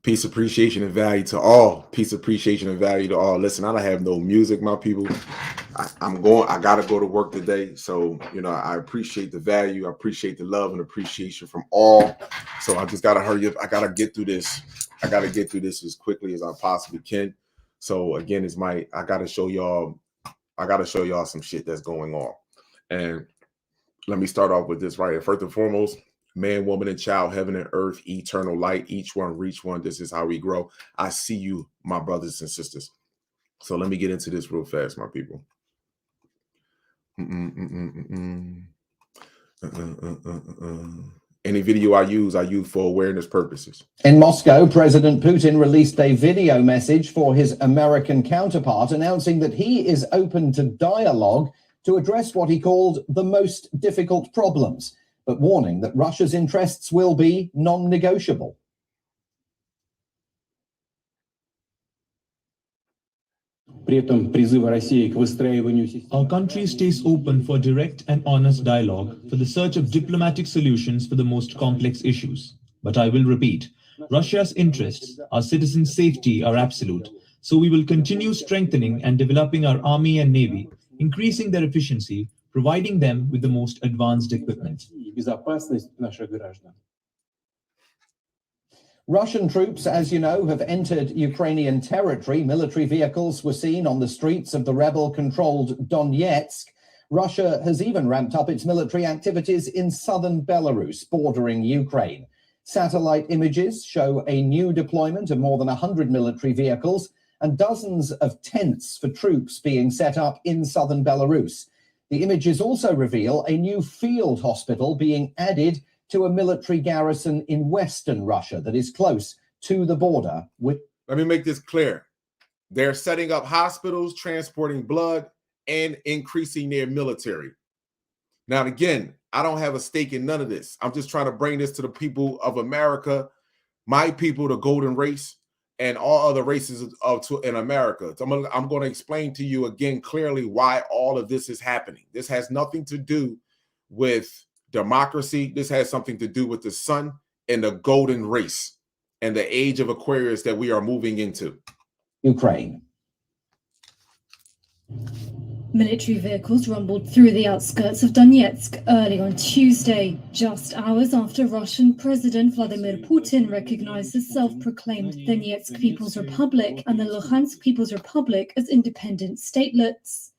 Peace, appreciation, and value to all. Peace, appreciation, and value to all. Listen, I don't have no music, my people. I gotta go to work today. So, I appreciate the value, I appreciate the love and appreciation from all. So I just gotta hurry up. I gotta get through this. I gotta get through this as quickly as I possibly can. So again, I gotta show y'all some shit that's going on. And let me start off with this right here. First and foremost, man, woman, and child, heaven and earth, eternal light, each one reach one. This is how we grow. I see you, my brothers and sisters. So let me get into this real fast, my people. Any video I use for awareness purposes. In Moscow, President Putin released a video message for his American counterpart announcing that he is open to dialogue to address what he called the most difficult problems, but warning that Russia's interests will be non-negotiable. Our country stays open for direct and honest dialogue for the search of diplomatic solutions for the most complex issues. But I will repeat, Russia's interests, our citizens' safety are absolute, so we will continue strengthening and developing our army and navy, increasing their efficiency, providing them with the most advanced equipment. Russian troops, as you know, have entered Ukrainian territory. Military vehicles were seen on the streets of the rebel-controlled Donetsk. Russia has even ramped up its military activities in southern Belarus, bordering Ukraine. Satellite images show a new deployment of more than 100 military vehicles and dozens of tents for troops being set up in southern Belarus. The images also reveal a new field hospital being added to a military garrison in western Russia that is close to the border with... Let me make this clear. They're setting up hospitals, transporting blood, and increasing their military. Now, again, I don't have a stake in none of this. I'm just trying to bring this to the people of America, my people, the golden race, and all other races in America. So I'm going to explain to you again clearly why all of this is happening. This has nothing to do with democracy. This has something to do with the sun and the golden race and the age of Aquarius that we are moving into. Ukraine. Military vehicles rumbled through the outskirts of Donetsk early on Tuesday, just hours after Russian President Vladimir Putin recognized the self-proclaimed Donetsk People's Republic and the Luhansk People's Republic as independent statelets.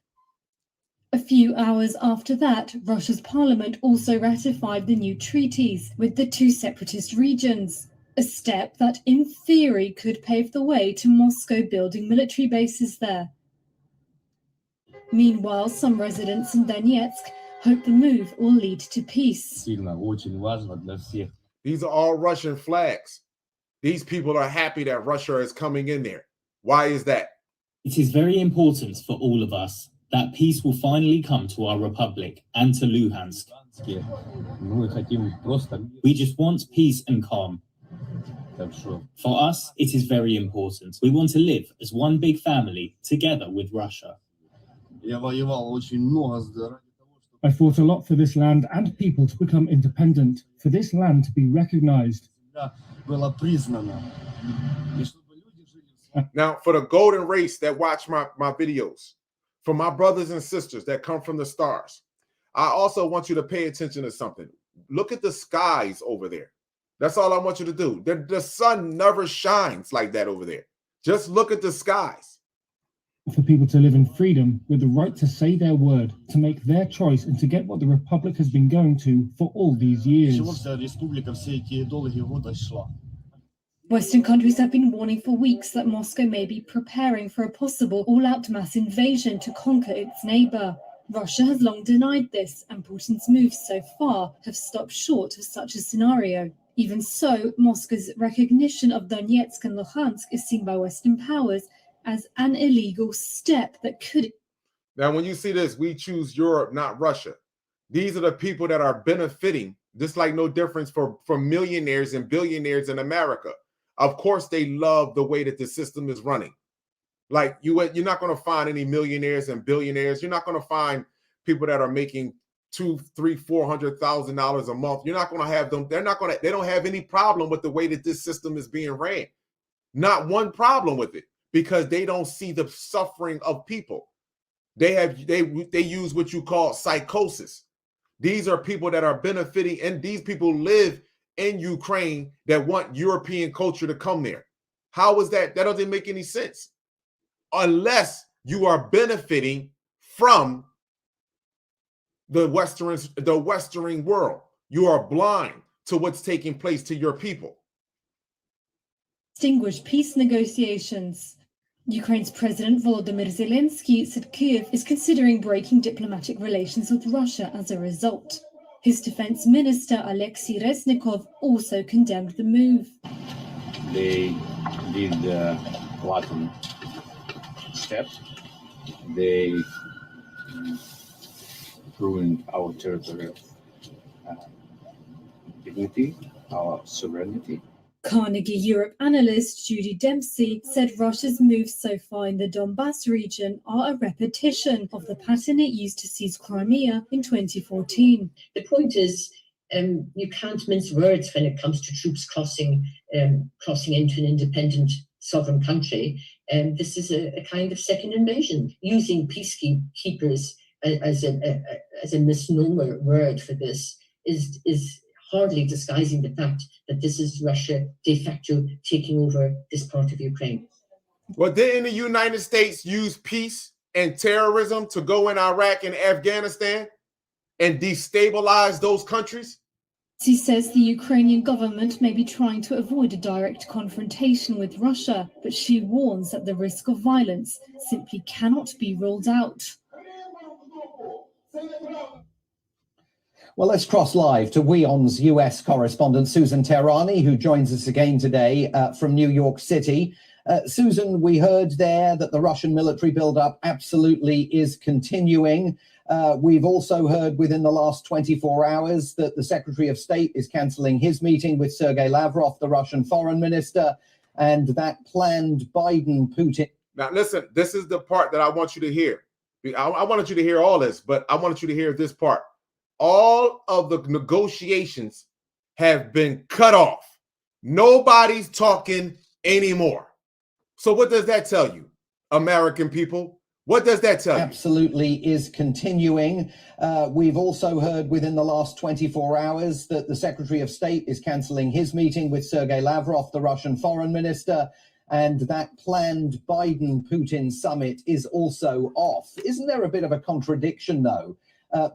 A few hours after that, Russia's parliament also ratified the new treaties with the two separatist regions, a step that in theory could pave the way to Moscow building military bases there. Meanwhile, some residents in Donetsk hope the move will lead to peace. These are all Russian flags. These people are happy that Russia is coming in there. Why is that? It is very important for all of us that peace will finally come to our republic and to Luhansk. We just want peace and calm. For us, it is very important. We want to live as one big family together with Russia. I fought a lot for this land and people to become independent, for this land to be recognized. Now, for the golden race that watch my videos, for my brothers and sisters that come from the stars, I also want you to pay attention to something. Look at the skies over there. That's all I want you to do. The sun never shines like that over there. Just look at the skies. For people to live in freedom with the right to say their word, to make their choice and to get what the Republic has been going to for all these years. Western countries have been warning for weeks that Moscow may be preparing for a possible all-out mass invasion to conquer its neighbor. Russia has long denied this, and Putin's moves so far have stopped short of such a scenario. Even so, Moscow's recognition of Donetsk and Luhansk is seen by Western powers as an illegal step that could... Now, when you see this, we choose Europe, not Russia. These are the people that are benefiting, just like no difference for millionaires and billionaires in America. Of course, they love the way that the system is running. Like you're not going to find any millionaires and billionaires. You're not going to find people that are making $200,000, $300,000, $400,000 a month. You're not going to have them. They don't have any problem with the way that this system is being ran. Not one problem with it, because they don't see the suffering of people. They use what you call psychosis. These are people that are benefiting, and these people live in Ukraine that want European culture to come there. How is that? That doesn't make any sense. Unless you are benefiting from the Western world. You are blind to what's taking place to your people. Distinguished peace negotiations. Ukraine's President Volodymyr Zelensky said Kyiv is considering breaking diplomatic relations with Russia as a result. His defense minister, Alexei Reznikov, also condemned the move. They did Latin steps. They ruined our territorial dignity, our sovereignty. Carnegie Europe analyst Judy Dempsey said Russia's moves so far in the Donbass region are a repetition of the pattern it used to seize Crimea in 2014. The point is, you can't mince words when it comes to troops crossing into an independent sovereign country. This is a kind of second invasion. Using peacekeepers as a misnomer word for this is hardly disguising the fact that this is Russia de facto taking over this part of Ukraine. Well, didn't the United States use peace and terrorism to go in Iraq and Afghanistan and destabilize those countries? He says the Ukrainian government may be trying to avoid a direct confrontation with Russia, but she warns that the risk of violence simply cannot be ruled out. Well, let's cross live to WION's US correspondent, Susan Tehrani, who joins us again today from New York City. Susan, we heard there that the Russian military buildup absolutely is continuing. We've also heard within the last 24 hours that the Secretary of State is cancelling his meeting with Sergei Lavrov, the Russian foreign minister, and that planned Biden-Putin. Now, listen, this is the part that I want you to hear. I wanted you to hear all this, but I wanted you to hear this part. All of the negotiations have been cut off. Nobody's talking anymore. So what does that tell you, American people? What does that tell you? Absolutely is continuing. We've also heard within the last 24 hours that the Secretary of State is cancelling his meeting with Sergei Lavrov, the Russian foreign minister, and that planned Biden-Putin summit is also off. Isn't there a bit of a contradiction, though,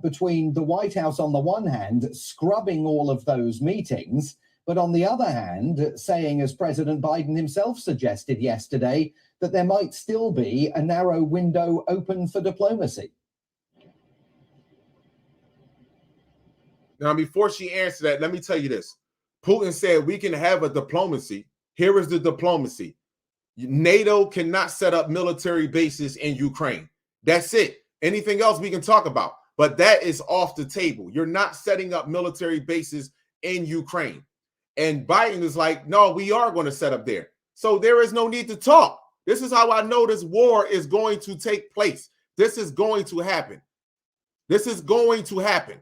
between the White House on the one hand scrubbing all of those meetings, but on the other hand saying, as President Biden himself suggested yesterday, that there might still be a narrow window open for diplomacy? Now, before she answers that, let me tell you this. Putin said we can have a diplomacy. Here is the diplomacy. NATO cannot set up military bases in Ukraine. That's it. Anything else we can talk about. But that is off the table. You're not setting up military bases in Ukraine. And Biden is like, no, we are going to set up there. So there is no need to talk. This is how I know this war is going to take place. This is going to happen. This is going to happen.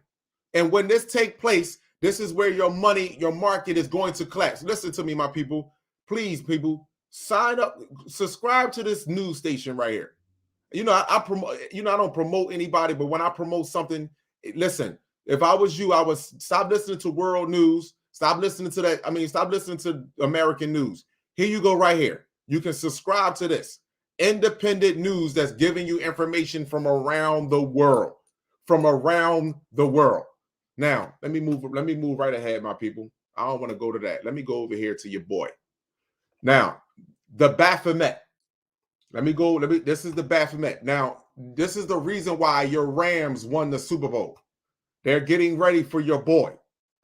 And when this takes place, this is where your money, your market is going to collapse. Listen to me, my people. Please, people, sign up, subscribe to this news station right here. You know, I promote, I don't promote anybody, but when I promote something, listen, if I was you, I would stop listening to world news. Stop listening to that. Stop listening to American news. Here you go right here. You can subscribe to this independent news that's giving you information from around the world, Now, let me move right ahead, my people. I don't want to go to that. Let me go over here to your boy. Now, the Baphomet. This is the Baphomet. Now, this is the reason why your Rams won the Super Bowl. They're getting ready for your boy.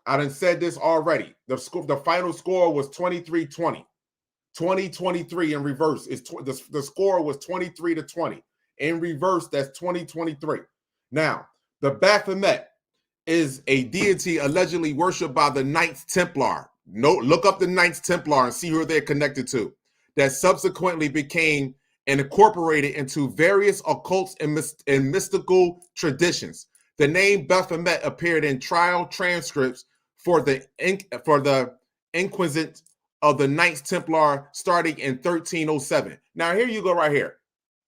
I done said this already. The final score was 23-20. 2023 in reverse is the score was 23-20. In reverse, that's 2023. Now, the Baphomet is a deity allegedly worshipped by the Knights Templar. Look up the Knights Templar and see who they're connected to. That subsequently became and incorporated into various occult and mystical traditions. The name Baphomet appeared in trial transcripts for the Inquisition of the Knights Templar starting in 1307. Now, here you go right here.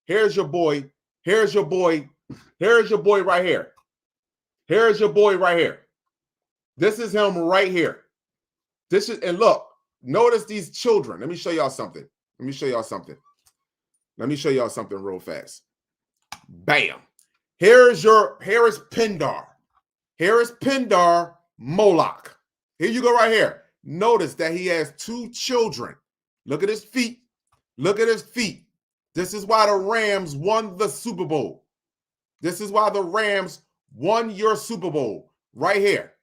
Here's your boy. Here's your boy. Here's your boy right here. Here's your boy right here. This is him right here. This is, and look, notice these children. Let me show y'all something. Let me show y'all something. Let me show y'all something real fast. Bam. Here is Pindar. Here is Pindar Moloch. Here you go right here. Notice that he has 2 children. Look at his feet. Look at his feet. This is why the Rams won the Super Bowl. This is why the Rams won your Super Bowl. Right here.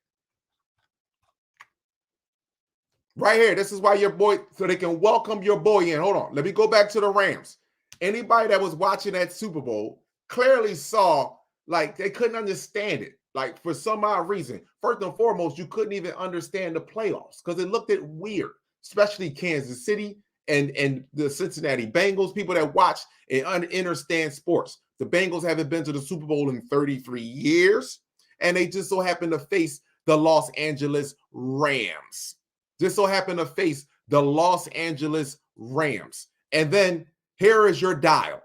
Right here. This is why your boy, so they can welcome your boy in. Hold on. Let me go back to the Rams. Anybody that was watching that Super Bowl clearly saw, like, they couldn't understand it. Like, for some odd reason. First and foremost, you couldn't even understand the playoffs because it looked weird, especially Kansas City and the Cincinnati Bengals. People that watch and understand sports. The Bengals haven't been to the Super Bowl in 33 years, and they just so happen to face the Los Angeles Rams. Just so happen to face the Los Angeles Rams. And then here is your dial.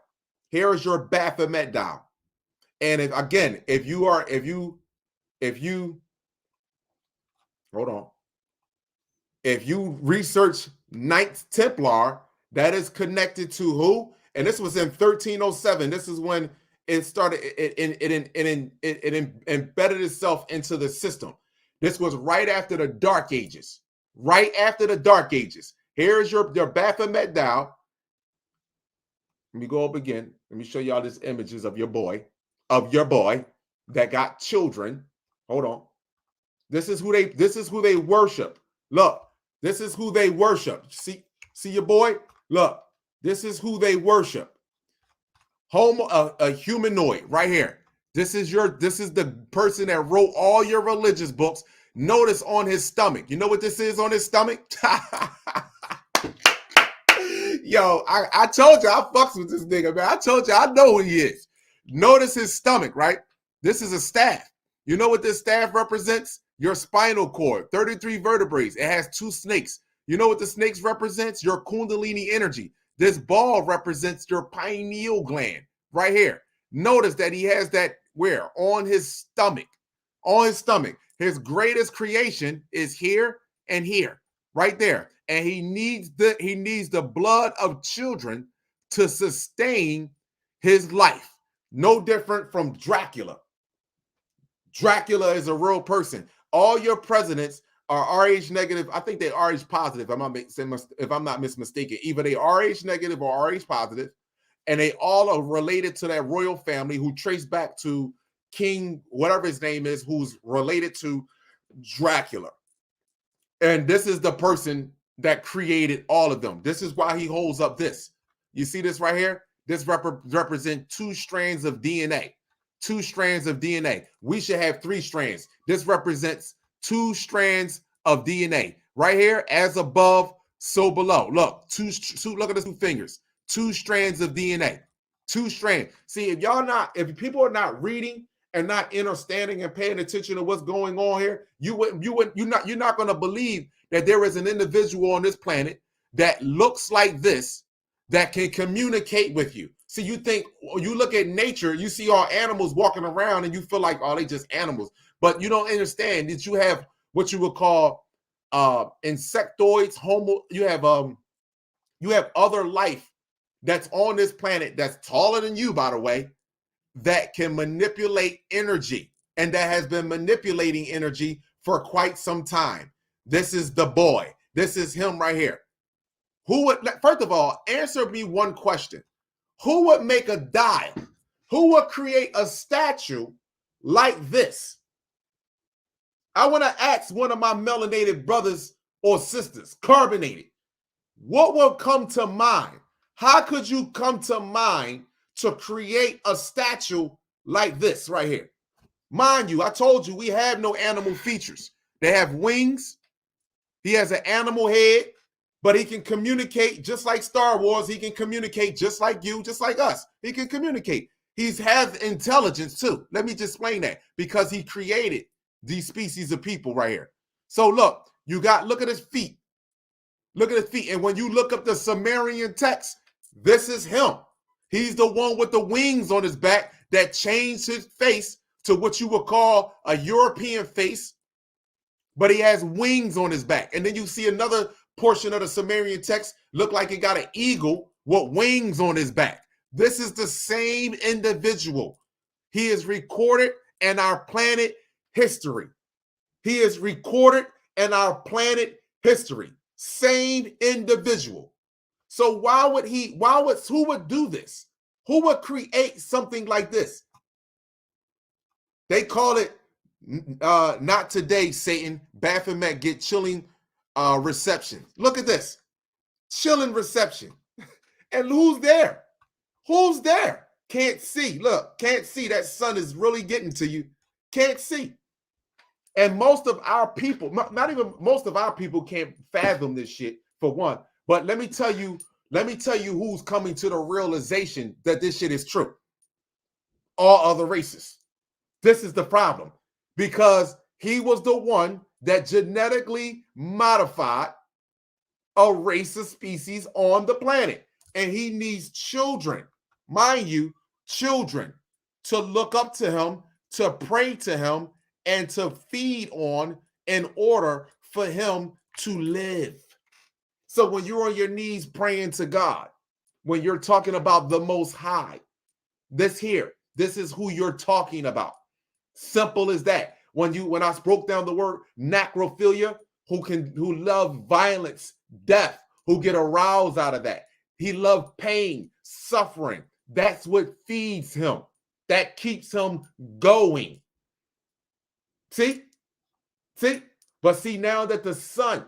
Here is your Baphomet dial. And if you research Knights Templar, that is connected to who? And this was in 1307. This is when it started. It embedded itself into the system. This was right after the Dark Ages. Right after the Dark Ages. Here's your Baphomet dial. Let me go up again. Let me show y'all these images of your boy that got children. Hold on. This is who they worship. Look, this is who they worship. See your boy? Look, this is who they worship. A humanoid right here. This is the person that wrote all your religious books. Notice on his stomach. You know what this is on his stomach? Yo, I told you I fucks with this nigga, man. I told you I know who he is. Notice his stomach, right? This is a staff. You know what this staff represents? Your spinal cord, 33 vertebrae. It has 2 snakes. You know what the snakes represents? Your Kundalini energy. This ball represents your pineal gland right here. Notice that he has that where? On his stomach. On his stomach. His greatest creation is here and here, right there. And he needs the blood of children to sustain his life. No different from Dracula. Dracula is a real person. All your presidents are Rh negative. I think they Rh positive. If I'm not mistaken, either they Rh negative or Rh positive, and they all are related to that royal family who trace back to King, whatever his name is, who's related to Dracula. And this is the person that created all of them. This is why he holds up this. You see this right here? This represents 2 strands of DNA. 2 strands of DNA. We should have 3 strands. This represents 2 strands of DNA. Right here, as above, so below. Look, look at the 2 fingers. 2 strands of DNA. 2 strands. See, if people are not reading and not understanding and paying attention to what's going on here, you're not going to believe that there is an individual on this planet that looks like this that can communicate with you. See, you look at nature, you see all animals walking around and you feel like, oh, they just animals. But you don't understand that you have what you would call insectoids, you have other life that's on this planet that's taller than you, by the way, that can manipulate energy and that has been manipulating energy for quite some time. This is the boy. This is him right here. First of all, answer me one question. Who would make a dial? Who would create a statue like this? I want to ask one of my melanated brothers or sisters, carbonated, what will come to mind? How could you come to mind to create a statue like this right here? Mind you, I told you we have no animal features. They have wings. He has an animal head, but he can communicate just like Star Wars. He can communicate just like you, just like us. He can communicate. He has intelligence too. Let me just explain that, because he created these species of people right here. So look at his feet. Look at his feet. And when you look up the Sumerian text, this is him. He's the one with the wings on his back that changed his face to what you would call a European face, but he has wings on his back. And then you see another portion of the Sumerian text look like it got an eagle with wings on his back. This is the same individual. He is recorded in our planet history. He is recorded in our planet history. Same individual. So who would do this? Who would create something like this? They call it not today, Satan. Baphomet get chilling reception. Look at this. Chilling reception. And who's there? Who's there? Can't see. Look, can't see. That sun is really getting to you. Can't see. And most of our people, not even most of our people can't fathom this shit, for one. But let me tell you who's coming to the realization that this shit is true. All other races. This is the problem. Because he was the one that genetically modified a race of species on the planet. And he needs children, mind you, children, to look up to him, to pray to him, and to feed on in order for him to live. So when you're on your knees praying to God, when you're talking about the Most High, this is who you're talking about. Simple as that. When I broke down the word necrophilia, who love violence, death, who get aroused out of that. He loved pain, suffering. That's what feeds him. That keeps him going. See? But see, now that the sun,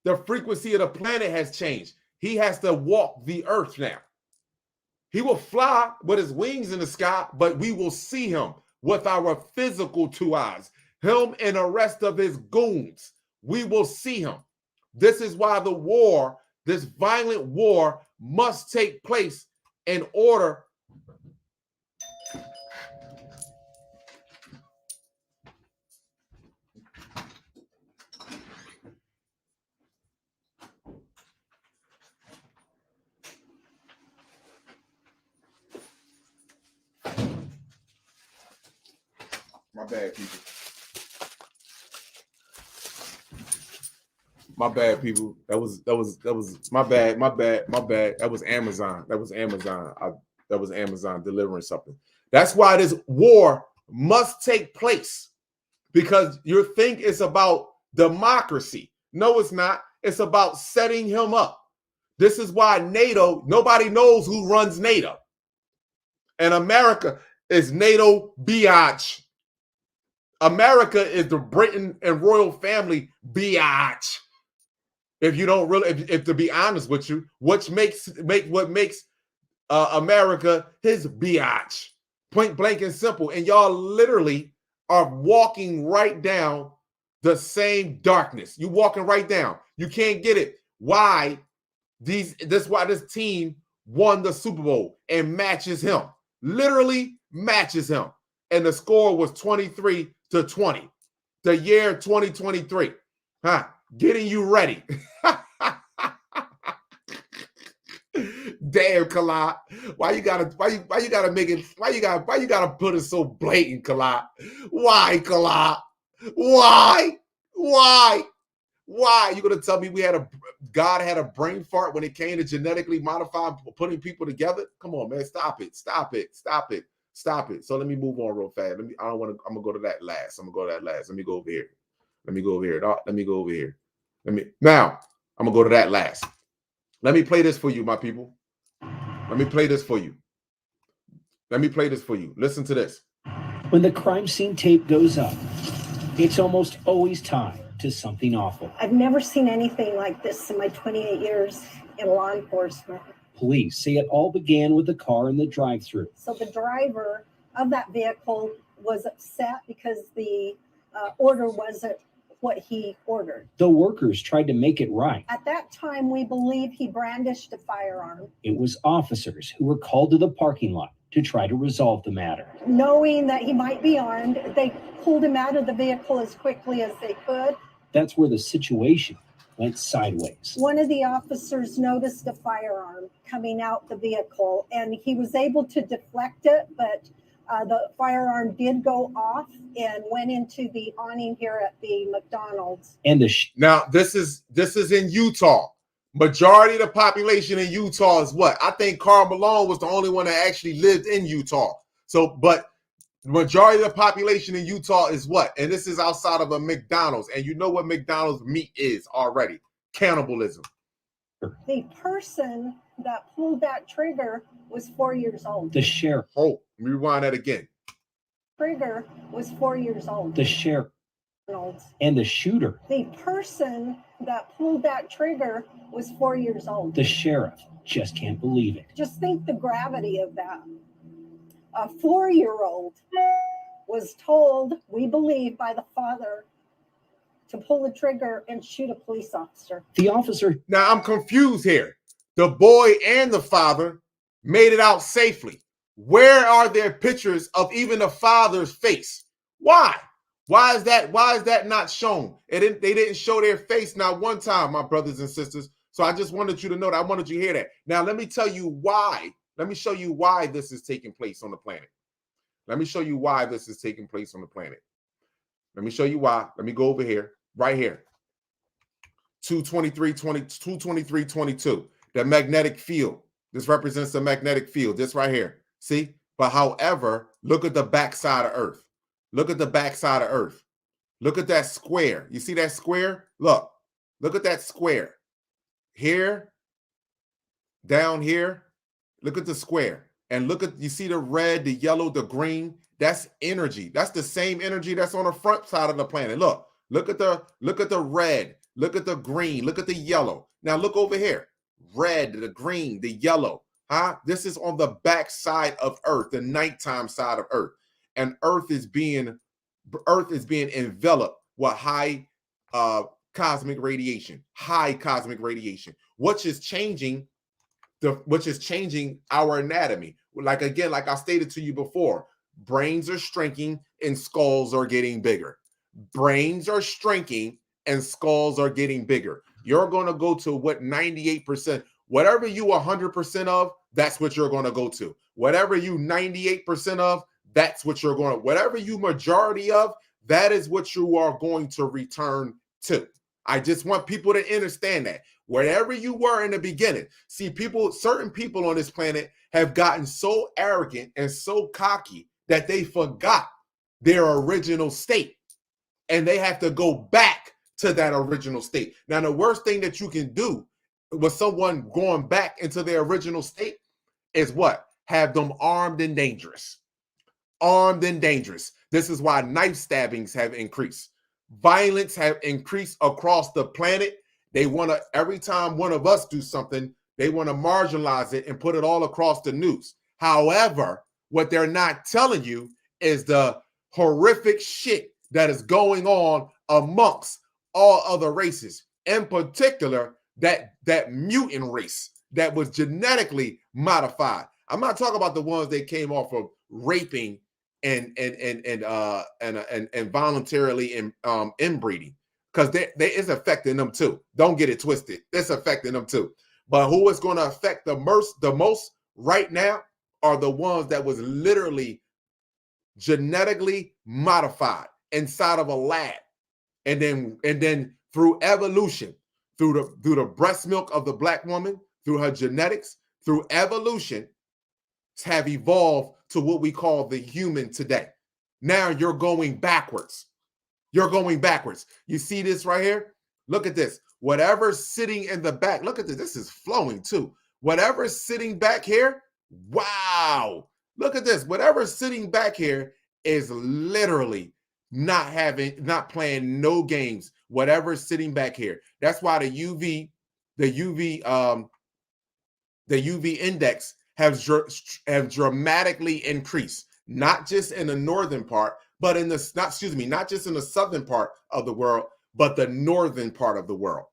the frequency of the planet has changed, he has to walk the earth now. He will fly with his wings in the sky, but we will see him with our physical 2 eyes. Him and the rest of his goons. We will see him. This is why the war, this violent war, must take place in order My bad, people. My bad, people. That was my bad. That was Amazon. That was Amazon delivering something. That's why this war must take place, because you think it's about democracy. No, it's not. It's about setting him up. This is why NATO, nobody knows who runs NATO. And America is NATO biatch. America is the Britain and royal family biatch. If you don't really, if to be honest with you, what makes America his biatch, point blank and simple. And y'all literally are walking right down the same darkness. You walking right down. You can't get it. Why why this team won the Super Bowl and matches him. Literally matches him. And the score was 23-20. The year 2023. Getting you ready. Damn, Kala. Why you gotta put it so blatant, Kala? Why, Kala? Why? You gonna tell me God had a brain fart when it came to genetically modifying, putting people together? Come on, man. Stop it. So let me move on real fast. I'm gonna go to that last. Let me go over here. Now I'm gonna go to that last. Let me play this for you, my people. Let me play this for you. Listen to this. When the crime scene tape goes up, it's almost always tied to something awful. I've never seen anything like this in my 28 years in law enforcement. Police say it all began with the car in the drive-thru. So the driver of that vehicle was upset because the order wasn't what he ordered. The workers tried to make it right. At that time, we believe he brandished a firearm. It was officers who were called to the parking lot to try to resolve the matter. Knowing that he might be armed, they pulled him out of the vehicle as quickly as they could. That's where the situation went sideways. One of the officers noticed a firearm coming out the vehicle, and he was able to deflect it, but the firearm did go off and went into the awning here at the McDonald's. And the Now, this is in Utah. Majority of the population in Utah is what? I think Karl Malone was the only one that actually lived in Utah. So, but the majority of the population in Utah is what? And this is outside of a McDonald's. And you know what McDonald's meat is already. Cannibalism. The person that pulled that trigger was 4 years old. The sheriff. Oh, let me rewind that again. Trigger was 4 years old. The sheriff. McDonald's. And the shooter. The person that pulled that trigger was 4 years old. The sheriff just can't believe it. Just think the gravity of that. A 4-year-old was told, we believe, by the father to pull the trigger and shoot a police officer. The officer. Now, I'm confused here. The boy and the father made it out safely. Where are there pictures of even the father's face? Why? Why is that not shown? They didn't show their face not one time, my brothers and sisters. So I just wanted you to know that. I wanted you to hear that. Now, let me tell you why. Let me show you why this is taking place on the planet. Let me show you why this is taking place on the planet. Let me show you why. Let me go over here, right here. 223.22. The magnetic field. This represents the magnetic field. This right here. See? But however, look at the backside of Earth. Look at the backside of Earth. Look at that square. You see that square? Look at that square. Here, down here. Look at the square. And look at, you see the red, the yellow, the green? That's energy. That's the same energy that's on the front side of the planet. Look at the red. Look at the green. Look at the yellow. Now look over here. Red, the green, the yellow. This is on the back side of Earth, the nighttime side of Earth. And Earth is being enveloped with high cosmic radiation, which is changing our anatomy. Like I stated to you before, brains are shrinking and skulls are getting bigger. Brains are shrinking and skulls are getting bigger. You're going to go to what 98%, whatever you 100% of, that's what you're going to go to. Whatever you 98% of, that's what you're going to, whatever you majority of, that is what you are going to return to. I just want people to understand that. Wherever you were in the beginning, see, certain people on this planet have gotten so arrogant and so cocky that they forgot their original state. And they have to go back to that original state. Now, the worst thing that you can do with someone going back into their original state is what? Have them armed and dangerous. Armed and dangerous. This is why knife stabbings have increased. Violence have increased across the planet. They want to, every time one of us do something, they want to marginalize it and put it all across the news. However, what they're not telling you is the horrific shit that is going on amongst all other races, in particular that mutant race that was genetically modified. I'm not talking about the ones that came off of raping and voluntarily inbreeding, because they is affecting them too. Don't get it twisted. It's affecting them too. But who is going to affect the most right now are the ones that was literally genetically modified inside of a lab, and then through evolution, through the breast milk of the black woman, through her genetics, through evolution, have evolved to what we call the human today. Now you're going backwards. You're going backwards. You see this right here? Look at this. Whatever's sitting in the back, look at this. This is flowing too. Whatever's sitting back here, wow. Look at this. Whatever's sitting back here is literally not playing no games. Whatever's sitting back here. That's why the UV index have dramatically increased, not just in the northern part, but not just in the southern part of the world, but the northern part of the world.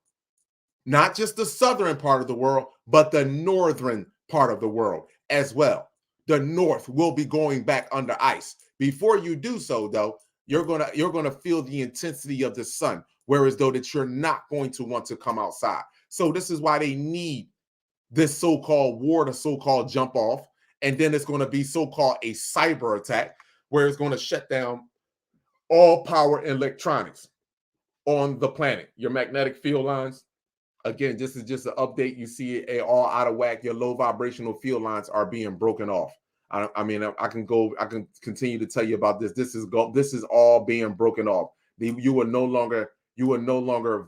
Not just the southern part of the world, but the northern part of the world as well. The north will be going back under ice. Before you do so, though, you're gonna feel the intensity of the sun. whereas though that you're not going to want to come outside. So this is why they need this so-called war to so-called jump off. And then it's going to be so-called a cyber attack where it's going to shut down all power and electronics on the planet. Your magnetic field lines, again, this is just an update. You see it all out of whack. Your low vibrational field lines are being broken off. I mean, I can continue to tell you about this. This is all being broken off. You will no longer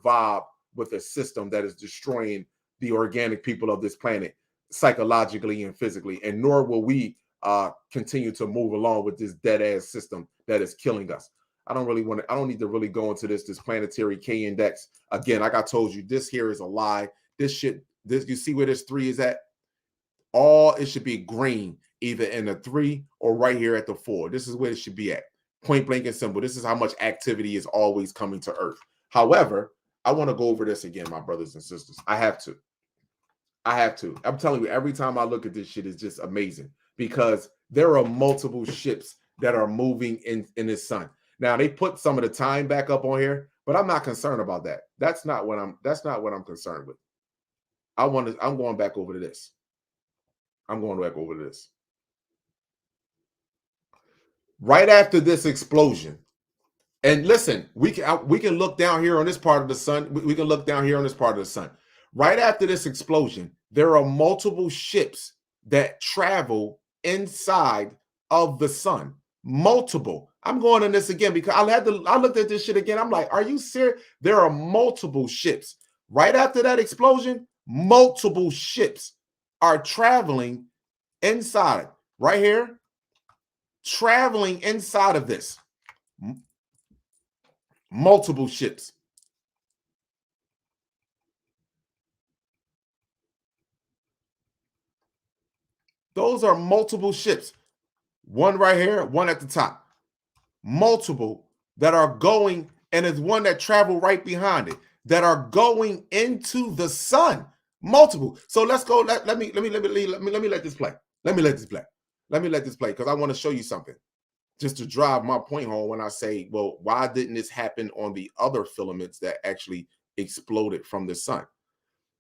vibe with a system that is destroying the organic people of this planet psychologically and physically, and nor will we continue to move along with this dead ass system that is killing us. I don't need to really go into this planetary K index. Again, like I told you, this here is a lie. This you see where this 3 is at? It should be green, either in the 3 or right here at the 4. This is where it should be at. Point blank and simple. This is how much activity is always coming to Earth. However, I want to go over this again, my brothers and sisters. I have to. I'm telling you, every time I look at this shit, it's just amazing because there are multiple ships that are moving in this sun. Now they put some of the time back up on here, but I'm not concerned about that. That's not what I'm concerned with. I'm going back over to this. Right after this explosion, and listen, we can look down here on this part of the sun. We can look down here on this part of the sun. Right after this explosion, there are multiple ships that travel inside of the sun. Multiple. I'm going on this again because I looked at this shit again. I'm like, are you serious? There are multiple ships. Right after that explosion, multiple ships are traveling inside. Right here, traveling inside of this. Multiple ships. Those are multiple ships. One right here, one at the top. Multiple that are going, and there's one that travel right behind it that are going into the sun. Multiple. So let's go. Let me let this play. Let me let this play because I want to show you something. Just to drive my point home when I say, well, why didn't this happen on the other filaments that actually exploded from the sun?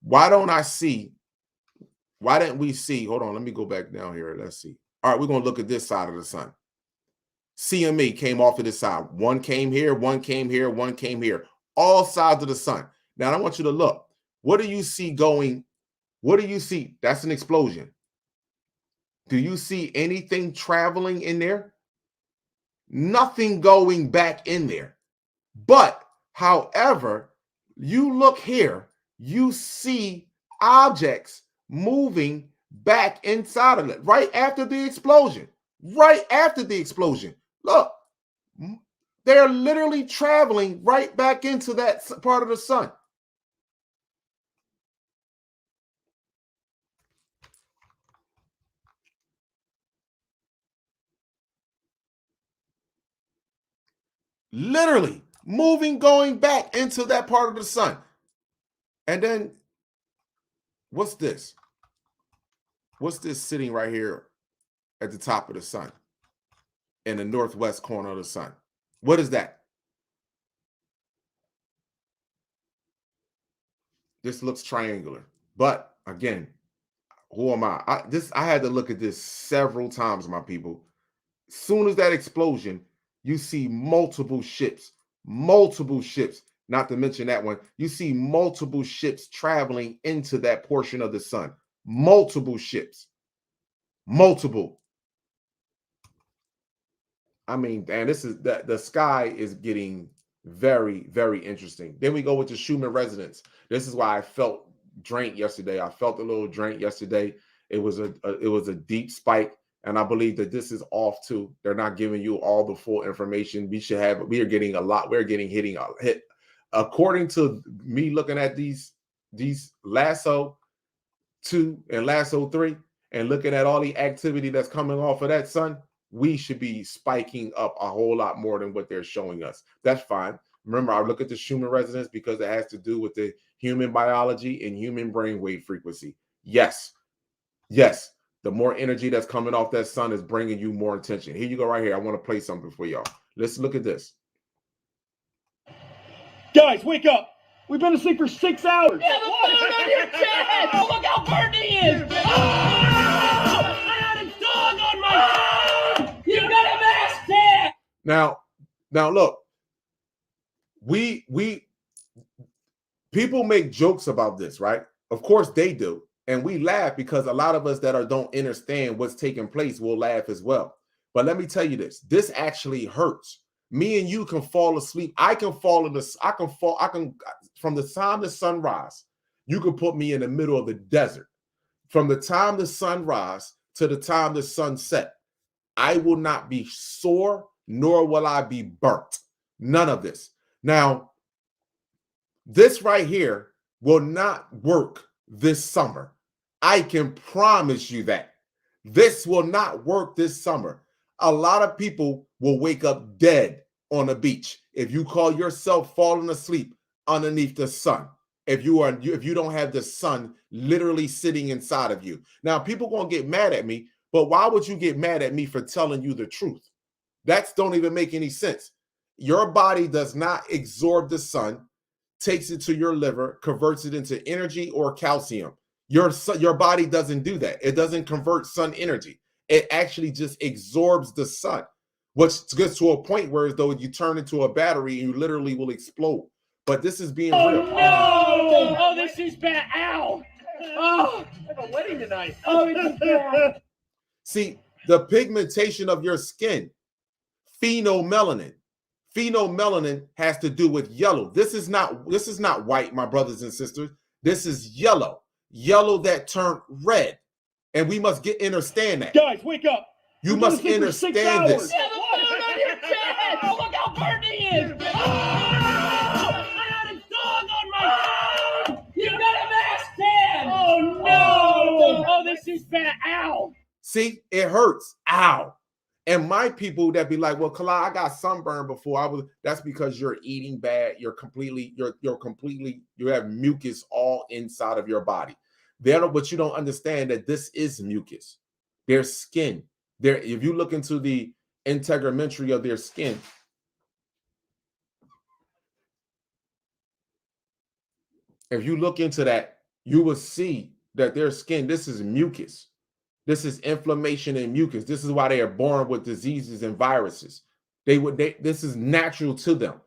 Why didn't we see? Hold on, let me go back down here. Let's see. All right, we're going to look at this side of the sun. CME came off of this side. One came here, one came here, one came here. All sides of the sun. Now, I want you to look. What do you see going? What do you see? That's an explosion. Do you see anything traveling in there? Nothing going back in there. But, however, you look here, you see objects moving back inside of it right after the explosion. Right after the explosion. Look, they're literally traveling right back into that part of the sun. Literally moving, going back into that part of the sun. And then what's this? What's this sitting right here at the top of the sun in the northwest corner of the sun? What is that? This looks triangular. But again, who am I? I had to look at this several times, my people. As soon as that explosion, you see multiple ships, not to mention that one. You see multiple ships traveling into that portion of the sun. Multiple ships. Multiple. I mean, and this is the sky is getting very, very interesting. Then we go with the Schumann resonance. This is why I felt drained yesterday. I felt a little drained yesterday. It was a deep spike. And I believe that this is off too. They're not giving you all the full information. We are getting a lot. We're getting hit. According to me looking at these Lasso 2 and Lasso 3 and looking at all the activity that's coming off of that sun, we should be spiking up a whole lot more than what they're showing us. That's fine. Remember, I look at the Schumann resonance because it has to do with the human biology and human brainwave frequency. Yes. The more energy that's coming off that sun is bringing you more attention. Here you go right here. I want to play something for y'all. Let's look at this. Guys, wake up! We've been asleep for 6 hours. Yeah, the food on your chest! Oh, look how burnt he is! Oh! I had a dog on my phone! You got a mask there! Now look, we people make jokes about this, right? Of course they do. And we laugh because a lot of us that don't understand what's taking place will laugh as well. But let me tell you this actually hurts. Me and you can fall asleep. I can fall from the time the sunrise, you can put me in the middle of the desert. From the time the sunrise to the time the sun set, I will not be sore, nor will I be burnt. None of this. Now, this right here will not work this summer. I can promise you that. This will not work this summer. A lot of people will wake up dead on the beach if you call yourself falling asleep underneath the sun. If you don't have the sun literally sitting inside of you. Now, people gonna get mad at me, but why would you get mad at me for telling you the truth? That don't even make any sense. Your body does not absorb the sun, takes it to your liver, converts it into energy or calcium. Your body doesn't do that. It doesn't convert sun energy. It actually just absorbs the sun, which gets to a point where as though you turn into a battery and you literally will explode. But this is being real. No! Oh, this is bad. Ow! Oh, I have a wedding tonight. Oh, it's bad. See, the pigmentation of your skin, phenomelanin. Phenomelanin has to do with yellow. This is not white, my brothers and sisters. This is yellow. Yellow that turned red. And we must understand that. Guys, wake up! You must understand this. Yeah, the food on your chest! Oh, look how burnt he is! Oh! I had a dog on my phone! You got a mask there! Oh, no! Oh, this is bad. Ow! See, it hurts. Ow. And my people that be like, well, Kalai, I got sunburned before. That's because you're eating bad. You have mucus all inside of your body. But you don't understand that this is mucus. Their skin. If you look into the integumentary of their skin, if you look into that, you will see that their skin, this is mucus. This is inflammation and mucus. This is why they are born with diseases and viruses. This is natural to them.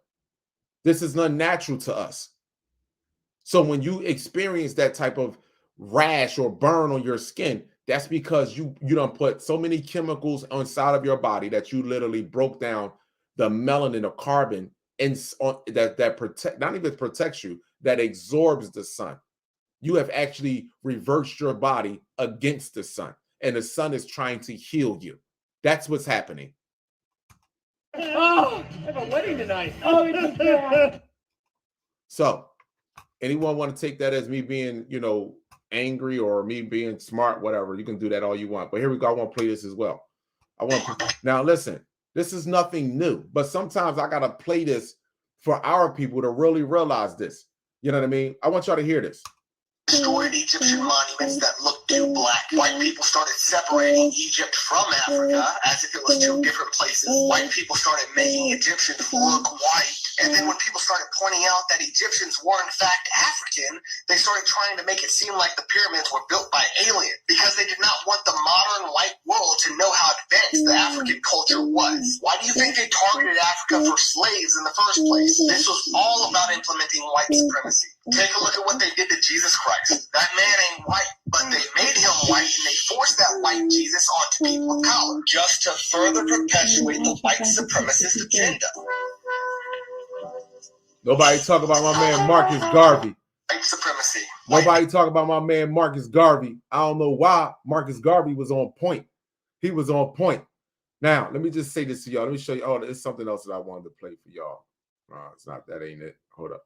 This is unnatural to us. So when you experience that type of rash or burn on your skin, that's because you don't put so many chemicals inside of your body that you literally broke down the melanin or carbon that protect, not even protects you, that absorbs the sun. You have actually reversed your body against the sun, and the sun is trying to heal you. That's what's happening. Oh, I have a wedding tonight. Oh, it's bad. So, anyone want to take that as me being, angry or me being smart, whatever, you can do that all you want. But here we go. I want to play this as well. Now listen, this is nothing new, but sometimes I got to play this for our people to really realize this. You know what I mean? I want y'all to hear this. Destroyed Egyptian monuments that looked too black. White people started separating Egypt from Africa as if it was two different places. White people started making Egyptians look white. And then when people started pointing out that Egyptians were in fact African, they started trying to make it seem like the pyramids were built by aliens because they did not want the modern white world to know how advanced the African culture was. Why do you think they targeted Africa for slaves in the first place? This was all about implementing white supremacy. Take a look at what they did to Jesus Christ. That man ain't white, but they made him white and they forced that white Jesus onto people of color just to further perpetuate the white supremacist agenda. Nobody talk about my man Marcus Garvey. White supremacy. Nobody talk about my man Marcus Garvey. I don't know why Marcus Garvey was on point. He was on point. Now, let me just say this to y'all. Let me show you. Oh, there's something else that I wanted to play for y'all. It's not that, ain't it? Hold up.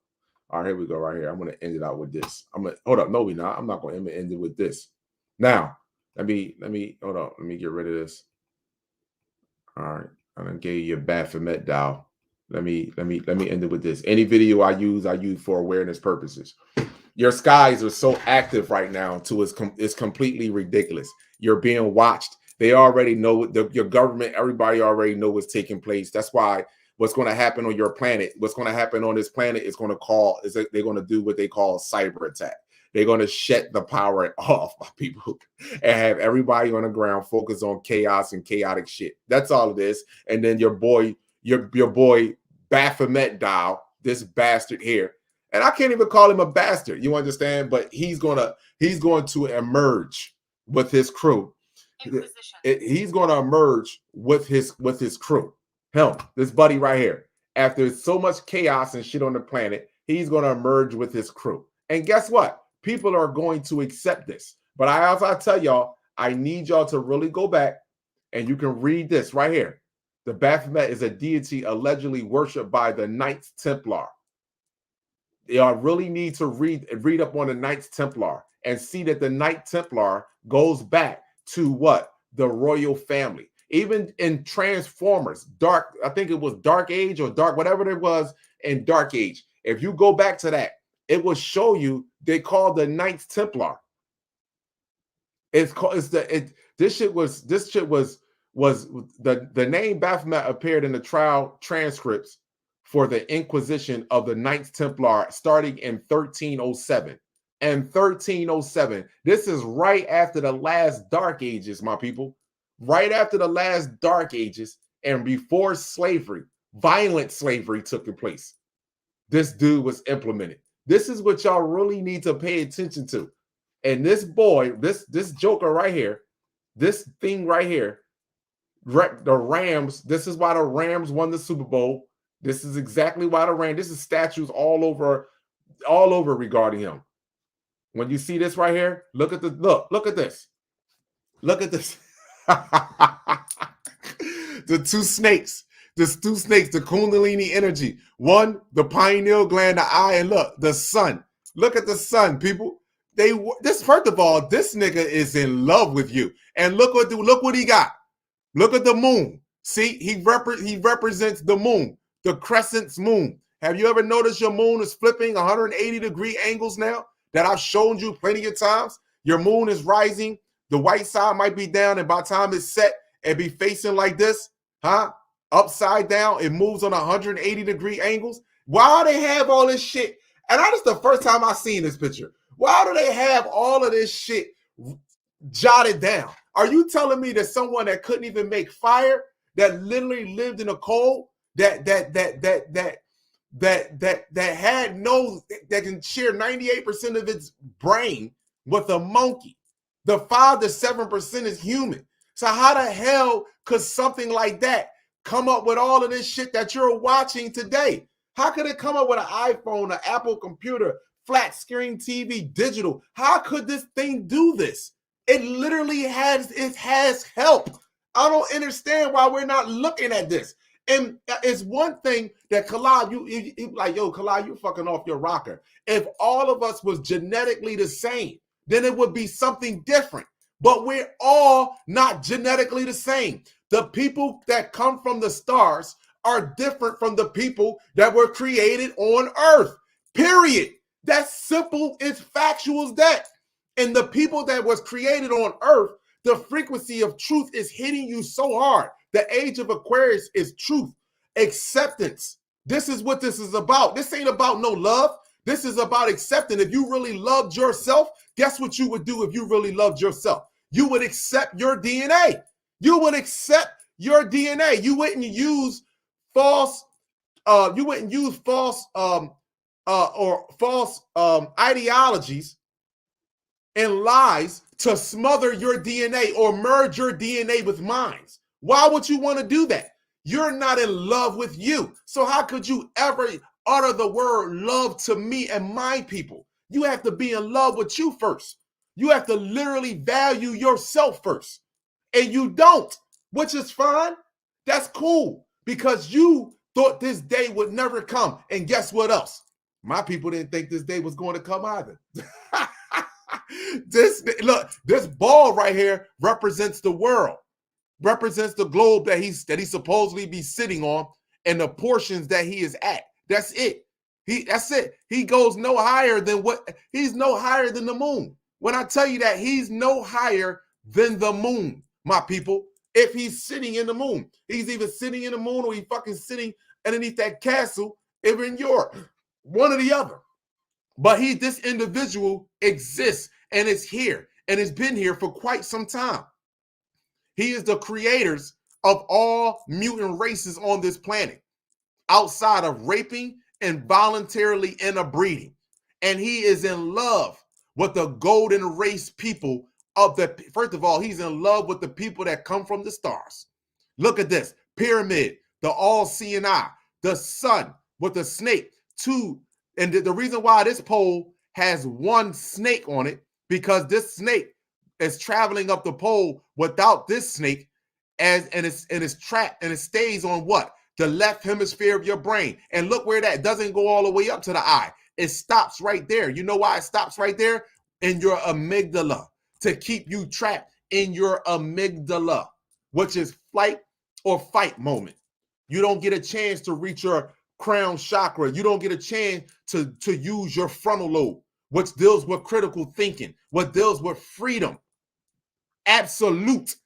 All right, here we go right here. I'm going to end it out with this. Hold up. No, we're not. I'm not going to end it with this. Now, let me hold on. Let me get rid of this. All right. I done gave you a Baphomet dial. Let me end it with this. Any video I use for awareness purposes. Your skies are so active right now it's completely ridiculous. You're being watched. They already know your government, everybody already know what's taking place. That's why what's going to happen on your planet, what's going to happen on this planet is going to they're going to do what they call cyber attack. They're going to shut the power off, my people, and have everybody on the ground focus on chaos and chaotic shit. That's all it is. And then your boy Baphomet Dial, this bastard here, and I can't even call him a bastard, you understand? But he's going to emerge with his crew. He's going to emerge with his crew. Him, this buddy right here. After so much chaos and shit on the planet, he's going to emerge with his crew. And guess what? People are going to accept this. But as I tell y'all, I need y'all to really go back and you can read this right here. The Baphomet is a deity allegedly worshipped by the Knights Templar. Y'all really need to read up on the Knights Templar and see that the Knight Templar goes back to what? The royal family. Even in Transformers, I think it was Dark Age or Dark, whatever it was in Dark Age. If you go back to that, it will show you they call the Knights Templar. This shit was the name Baphomet appeared in the trial transcripts for the Inquisition of the Knights Templar starting in 1307. And 1307, this is right after the last Dark Ages, my people. Right after the last Dark Ages and before slavery, violent slavery took place. This dude was implemented. This is what y'all really need to pay attention to. And this boy, this joker right here, this thing right here, the Rams, this is why the Rams won the Super Bowl. This is exactly why the Rams, this is statues all over regarding him. When you see this right here, look at this. Look at this. The two snakes, the Kundalini energy. One, the pineal gland, the eye, and look, the sun. Look at the sun, people. First of all, this nigga is in love with you. And look what he got. Look at the moon. See, he represents the moon, the crescent's moon. Have you ever noticed your moon is flipping 180-degree angles now? That I've shown you plenty of times. Your moon is rising. The white side might be down, and by the time it's set and be facing like this, upside down, it moves on 180-degree angles. Why do they have all this shit? And that is the first time I seen this picture. Why do they have all of this shit jotted down? Are you telling me that someone that couldn't even make fire, that literally lived in a cold, that can share 98% of its brain with a monkey? The 5 to 7% is human. So how the hell could something like that come up with all of this shit that you're watching today? How could it come up with an iPhone, an Apple computer, flat screen TV, digital? How could this thing do this? It literally has help. I don't understand why we're not looking at this. And it's one thing that Kalab, you like, yo, Kalab, you fucking off your rocker. If all of us was genetically the same, then it would be something different. But we're all not genetically the same. The people that come from the stars are different from the people that were created on Earth. Period. That's simple. It's factual as that. And the people that was created on Earth, the frequency of truth is hitting you so hard. The age of Aquarius is truth, acceptance. This is what this is about. This ain't about no love. This is about accepting. If you really loved yourself, guess what you would do if you really loved yourself? You would accept your DNA. You would accept your DNA. You wouldn't use false ideologies and lies to smother your DNA or merge your DNA with mine. Why would you want to do that? You're not in love with you. So how could you ever utter the word love to me and my people? You have to be in love with you first. You have to literally value yourself first. And you don't, which is fine. That's cool because you thought this day would never come. And guess what else? My people didn't think this day was going to come either. This ball right here represents the world, represents the globe that he supposedly be sitting on and the portions that he is at. That's it. That's it. He goes no higher than he's no higher than the moon. When I tell you that he's no higher than the moon, my people, if he's sitting in the moon, he's either sitting in the moon or he's fucking sitting underneath that castle ever in Europe. One or the other. But this individual exists and is here and has been here for quite some time. He is the creators of all mutant races on this planet, outside of raping and voluntarily interbreeding. And he is in love with the golden race people of first of all, he's in love with the people that come from the stars. Look at this pyramid, the all-seeing eye, the sun with the snake, and the reason why this pole has one snake on it, because this snake is traveling up the pole without this snake, and it's trapped, and it stays on what? The left hemisphere of your brain. And look where that doesn't go all the way up to the eye. It stops right there. You know why it stops right there? In your amygdala, to keep you trapped in your amygdala, which is flight or fight moment. You don't get a chance to reach your crown chakra. You don't get a chance to use your frontal lobe, which deals with critical thinking, what deals with freedom, absolute,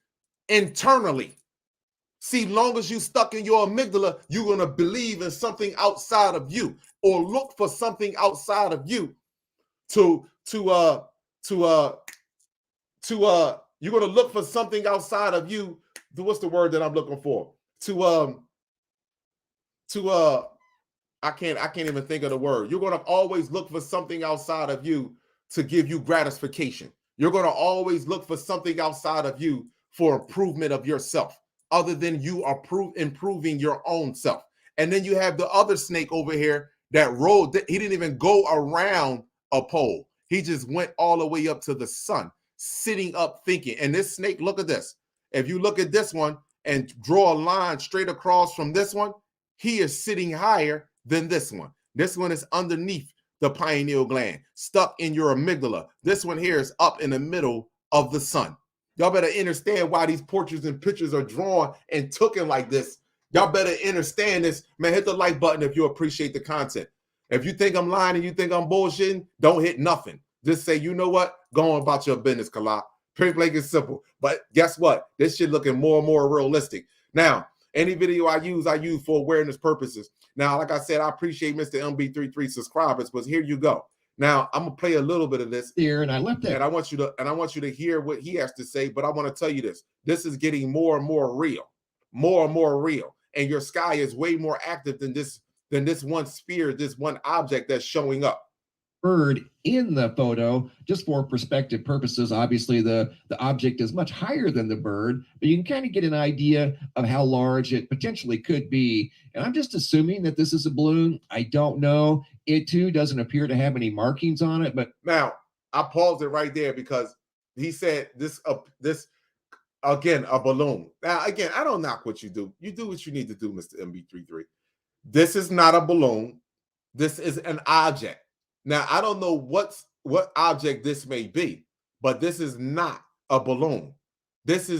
internally. See, long as you stuck in your amygdala, you're going to believe in something outside of you, or look for something outside of you you're going to look for something outside of you. What's the word that I'm looking for? I can't even think of the word. You're going to always look for something outside of you to give you gratification. You're going to always look for something outside of you for improvement of yourself, other than you are improving your own self. And then you have the other snake over here that rolled. He didn't even go around a pole. He just went all the way up to the sun, sitting up thinking. And this snake, look at this. If you look at this one and draw a line straight across from this one, he is sitting higher than this one. This one is underneath the pineal gland, stuck in your amygdala. This one here is up in the middle of the sun. Y'all better understand why these portraits and pictures are drawn and taken like this. Y'all better understand this. Man, hit the like button if you appreciate the content. If you think I'm lying and you think I'm bullshitting, don't hit nothing. Just say, you know what? Go on about your business, Kala. Pretty blank and simple. But guess what? This shit looking more and more realistic. Now, any video I use for awareness purposes. Now, like I said, I appreciate Mr. MB33 subscribers, but here you go. Now, I'm gonna play a little bit of this here, and I left it. And I want you to hear what he has to say. But I want to tell you this: this is getting more and more real, and your sky is way more active than this one sphere, this one object that's showing up. Bird in the photo, just for perspective purposes. Obviously, the object is much higher than the bird, but you can kind of get an idea of how large it potentially could be. And I'm just assuming that this is a balloon. I don't know. It too doesn't appear to have any markings on it. But now I paused it right there because he said this again, a balloon. Now again, I don't knock what you do. You do what you need to do, Mr. MB33. This is not a balloon. This is an object. Now, I don't know what object this may be, but this is not a balloon.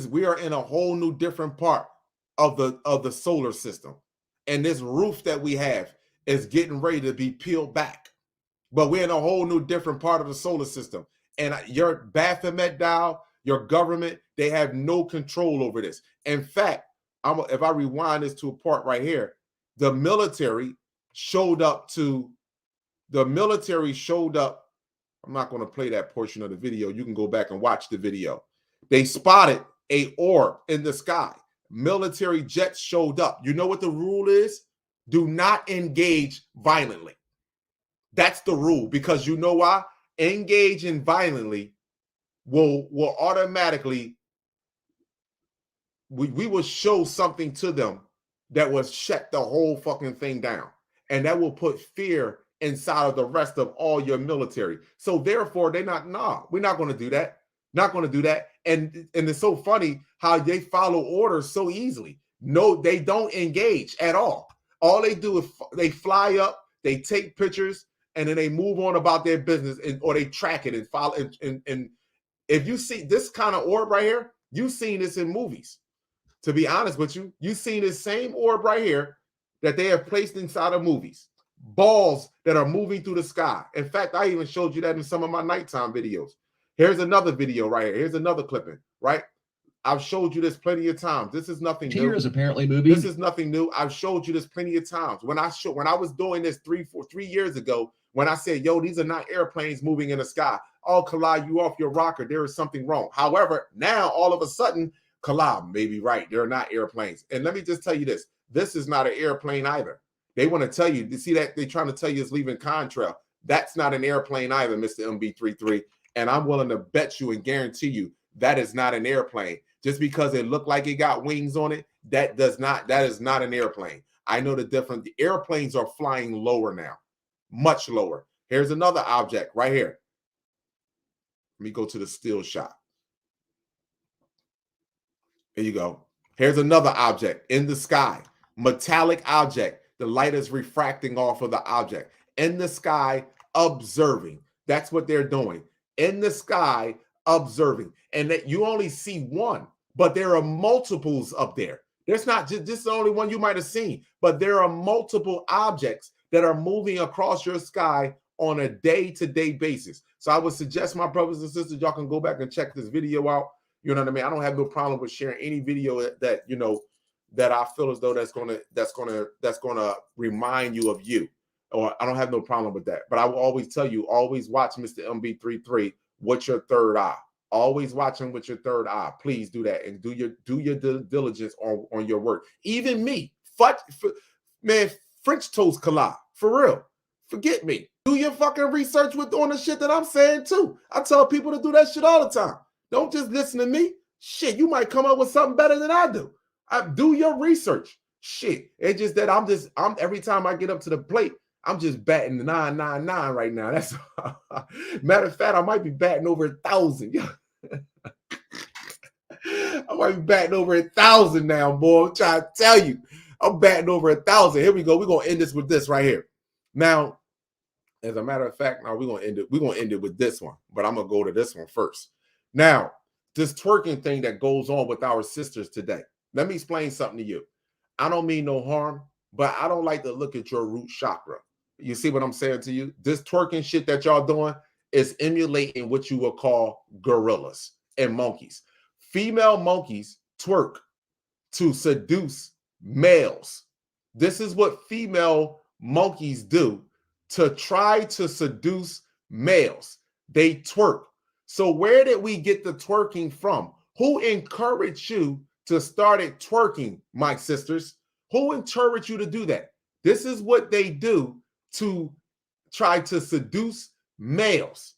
We are in a whole new different part of the solar system. And this roof that we have is getting ready to be peeled back. But we're in a whole new different part of the solar system. And your Baphomet dial, your government, they have no control over this. In fact, if I rewind this to a part right here, the military showed up. I'm not going to play that portion of the video. You can go back and watch the video. They spotted an orb in the sky. Military jets showed up. You know what the rule is? Do not engage violently. That's the rule, because you know why? Engaging violently will automatically, we will show something to them that will shut the whole fucking thing down. And that will put fear inside of the rest of all your military. So therefore, we're not going to do that. Not going to do that. And it's so funny how they follow orders so easily. No, they don't engage at all. All they do is they fly up, they take pictures, and then they move on about their business, or they track it and follow. And if you see this kind of orb right here, you've seen this in movies. To be honest with you, you've seen this same orb right here that they have placed inside of movies. Balls that are moving through the sky. In fact, I even showed you that in some of my nighttime videos. Here's another video right here. Here's another clipping, right? I've showed you this plenty of times. This is nothing new. Tears apparently moving. This is nothing new. I've showed you this plenty of times. When I was doing this 3 years ago, when I said, yo, these are not airplanes moving in the sky. Oh, Kala, you off your rocker. There is something wrong. However, now all of a sudden, Kala may be right. They're not airplanes. And let me just tell you this. This is not an airplane either. They want to tell you, you see that they're trying to tell you it's leaving contrail. That's not an airplane either, Mr. MB33. And I'm willing to bet you and guarantee you that is not an airplane. Just because it looked like it got wings on it, that is not an airplane. I know the difference. The airplanes are flying lower now, much lower. Here's another object right here. Let me go to the still shot. There you go. Here's another object in the sky, metallic object. The light is refracting off of the object in the sky, observing. That's what they're doing in the sky, observing. And that you only see one, but there are multiples up there. There's not just the only one you might have seen, but there are multiple objects that are moving across your sky on a day-to-day basis. So I would suggest, my brothers and sisters, y'all can go back and check this video out. You know what I mean? I don't have no problem with sharing any video that you know that I feel as though that's gonna remind you of you. Or I don't have no problem with that. But I will always tell you, always watch Mr. MB33 with your third eye. Always watch him with your third eye. Please do that and do your diligence on your work. Even me, man, French toast Kala, for real. Forget me. Do your fucking research on the shit that I'm saying too. I tell people to do that shit all the time. Don't just listen to me. Shit, you might come up with something better than I do. Do your research. Shit. It's just that I'm every time I get up to the plate, I'm just batting 999 right now. That's matter of fact, I might be batting over 1,000. I might be batting over 1,000 now, boy. I'm trying to tell you. I'm batting over 1,000. Here we go. We're gonna end this with this right here. Now, as a matter of fact, now we're gonna end it with this one, but I'm gonna go to this one first. Now, this twerking thing that goes on with our sisters today. Let me explain something to you. I don't mean no harm, but I don't like to look at your root chakra. You see what I'm saying to you? This twerking shit that y'all doing is emulating what you would call gorillas and monkeys. Female monkeys twerk to seduce males. This is what female monkeys do to try to seduce males. They twerk. So where did we get the twerking from? Who encouraged you to start it twerking, my sisters? Who encouraged you to do that? This is what they do to try to seduce males.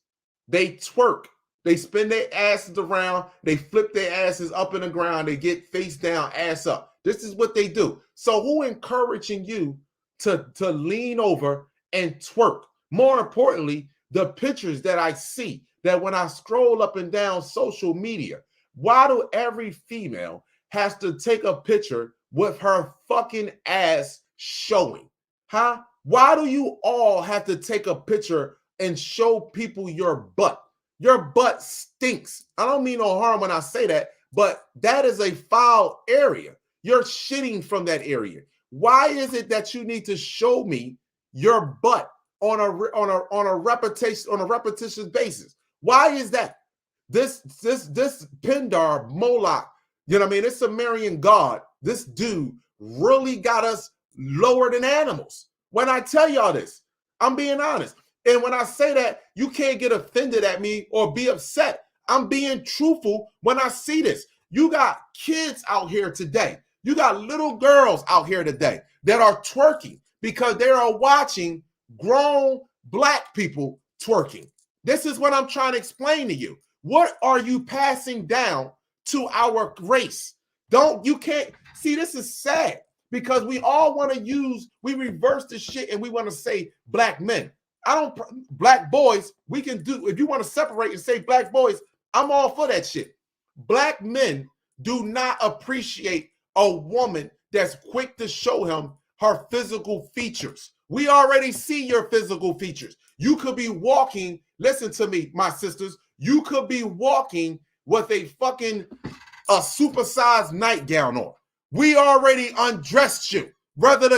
They twerk. They spin their asses around. They flip their asses up in the ground. They get face down, ass up. This is what they do. So who encouraging you to lean over and twerk? More importantly, the pictures that I see, that when I scroll up and down social media, why do every female has to take a picture with her fucking ass showing? Huh? Why do you all have to take a picture and show people your butt? Your butt stinks. I don't mean no harm when I say that, but that is a foul area. You're shitting from that area. Why is it that you need to show me your butt on a repetitious basis? Why is that? This Pindar Moloch, you know what I mean? This Sumerian god, this dude really got us lower than animals. When I tell y'all this, I'm being honest. And when I say that, you can't get offended at me or be upset. I'm being truthful when I see this. You got kids out here today. You got little girls out here today that are twerking because they are watching grown black people twerking. This is what I'm trying to explain to you. What are you passing down to our race? You can't see, this is sad because we all want to we reverse the shit and we want to say black men. Black boys, we can do, if you want to separate and say black boys, I'm all for that shit. Black men do not appreciate a woman that's quick to show him her physical features. We already see your physical features. You could be walking, listen to me, my sisters, you could be walking with a supersized nightgown on. We already undressed you. Whether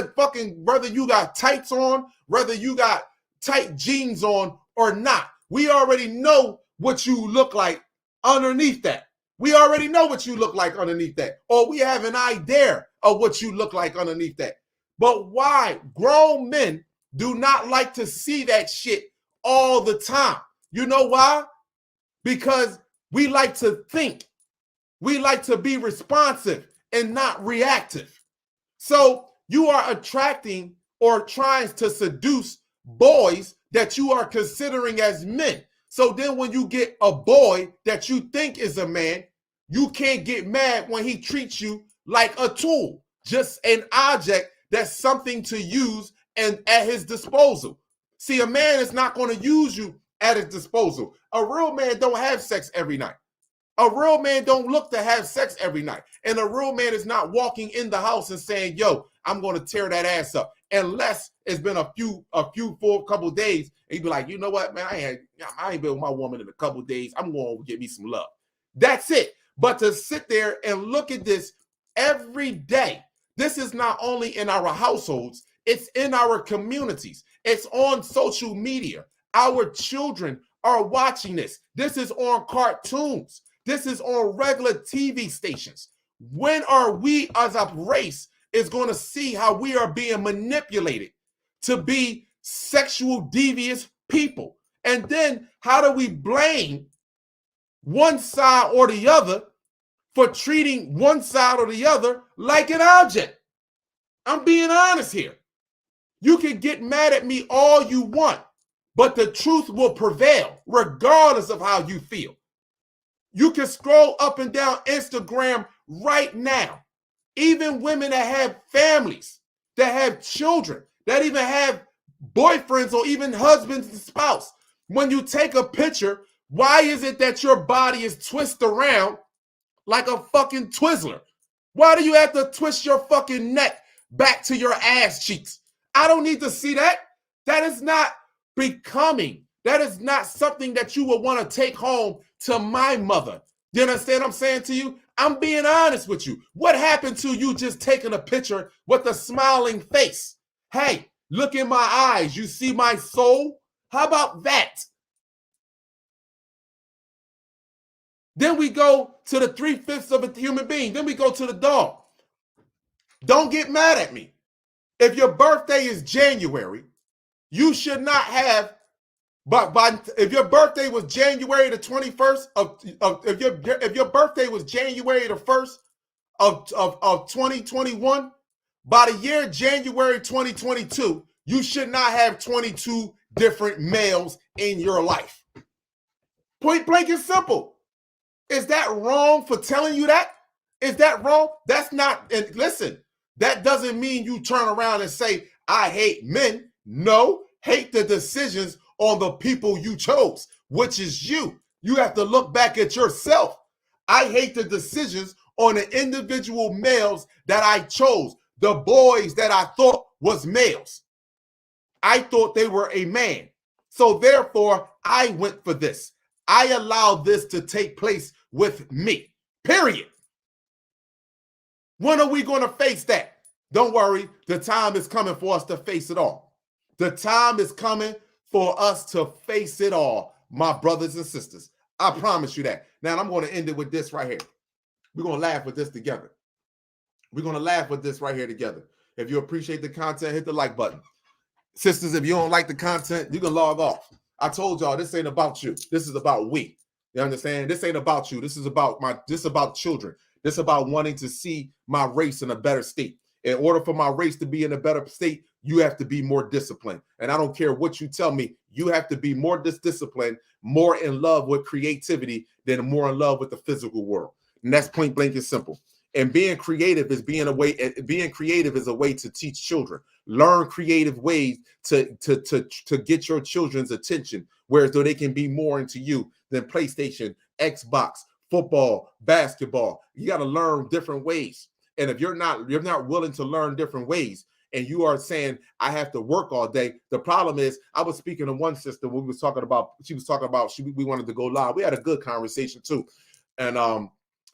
you got tights on, whether you got tight jeans on or not, we already know what you look like underneath that. We already know what you look like underneath that, or we have an idea of what you look like underneath that. But why? Grown men do not like to see that shit all the time. You know why? Because we like to think. We like to be responsive and not reactive. So you are attracting or trying to seduce boys that you are considering as men. So then when you get a boy that you think is a man, you can't get mad when he treats you like a tool, just an object that's something to use and at his disposal. See, a man is not going to use you at his disposal. A real man don't have sex every night. A real man don't look to have sex every night. And a real man is not walking in the house and saying, yo, I'm going to tear that ass up. Unless it's been for a couple days. And he'd be like, you know what, man, I ain't been with my woman in a couple days. I'm going to get me some love. That's it. But to sit there and look at this every day, this is not only in our households, it's in our communities. It's on social media. Our children are watching this. This is on cartoons. This is on regular TV stations. When are we as a race is going to see how we are being manipulated to be sexual devious people? And then how do we blame one side or the other for treating one side or the other like an object? I'm being honest here. You can get mad at me all you want, but the truth will prevail regardless of how you feel. You can scroll up and down Instagram right now. Even women that have families, that have children, that even have boyfriends or even husbands and spouse. When you take a picture, why is it that your body is twisted around like a fucking Twizzler? Why do you have to twist your fucking neck back to your ass cheeks? I don't need to see that. That is not becoming. That is not something that you would want to take home to my mother. You understand what I'm saying to you? I'm being honest with you. What happened to you just taking a picture with a smiling face? Hey, look in my eyes. You see my soul? How about that? Then we go to the 3/5 of a human being. Then we go to the dog. Don't get mad at me. If your birthday is January, you should not have. But if your birthday was January the 21st if your birthday was January the 1st of 2021, by the year January 2022, you should not have 22 different males in your life. Point blank and simple. Is that wrong for telling you that? Is that wrong? That's not, and listen, that doesn't mean you turn around and say, I hate men. No, hate the decisions on the people you chose, which is you. You have to look back at yourself. I hate the decisions on the individual males that I chose, the boys that I thought was males. I thought they were a man. So therefore, I went for this. I allowed this to take place with me, period. When are we going to face that? Don't worry, the time is coming for us to face it all. The time is coming for us to face it all, my brothers and sisters. I promise you that. Now, I'm going to end it with this right here. We're going to laugh with this together. We're going to laugh with this right here together. If you appreciate the content, hit the like button. Sisters, if you don't like the content, you can log off. I told y'all this ain't about you. This is about we. You understand? This ain't about you. This is about children. This is about wanting to see my race in a better state. In order for my race to be in a better state, you have to be more disciplined. And I don't care what you tell me, you have to be more disciplined, more in love with creativity than more in love with the physical world. And that's point blank and simple. And being creative is a way to teach children. Learn creative ways to get your children's attention, whereas though they can be more into you than PlayStation, Xbox, football, basketball. You got to learn different ways. And if you're not willing to learn different ways, and you are saying I have to work all day, the problem is, I was speaking to one sister when we was talking about, we wanted to go live. We had a good conversation too, and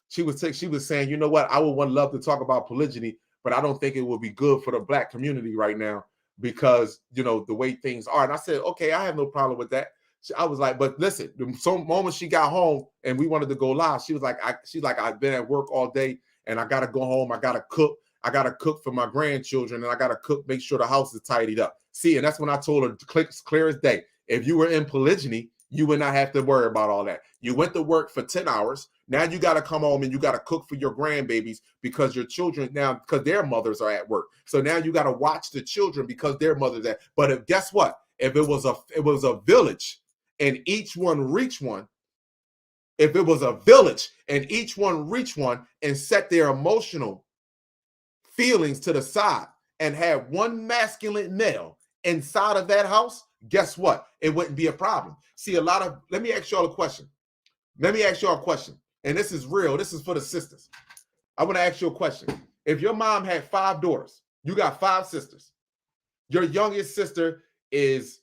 she was saying, you know what, I would love to talk about polygyny, but I don't think it would be good for the Black community right now because, you know, the way things are. And I said, okay, I have no problem with that. I was like, but listen, the moment she got home and we wanted to go live, she was like, I've been at work all day and I gotta go home. I gotta cook. I gotta cook for my grandchildren and I gotta cook, make sure the house is tidied up. See, and that's when I told her clear as day. If you were in polygyny, you would not have to worry about all that. You went to work for 10 hours. Now you got to come home and you got to cook for your grandbabies because your children now, because their mothers are at work. So now you got to watch the children because their mothers at. But guess what? If it was a village and each one reached one, if it was a village and each one reached one and set their emotional feelings to the side and had one masculine male inside of that house, guess what? It wouldn't be a problem. See, let me ask y'all a question. And this is real. This is for the sisters. I want to ask you a question. If your mom had 5 daughters, you got 5 sisters. Your youngest sister is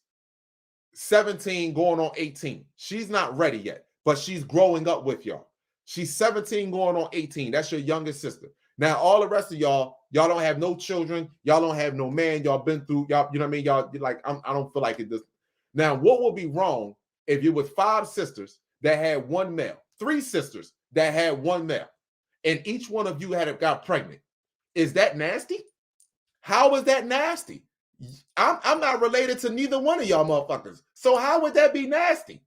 17 going on 18. She's not ready yet, but she's growing up with y'all. She's 17 going on 18. That's your youngest sister. Now, all the rest of y'all don't have no children. Y'all don't have no man. Y'all been through, y'all, you know what I mean? Y'all like, I don't feel like it does. Now, what would be wrong if you was 5 sisters that had 1 male, 3 sisters that had 1 male, and each one of you got pregnant? Is that nasty? How is that nasty? I'm not related to neither one of y'all motherfuckers. So how would that be nasty?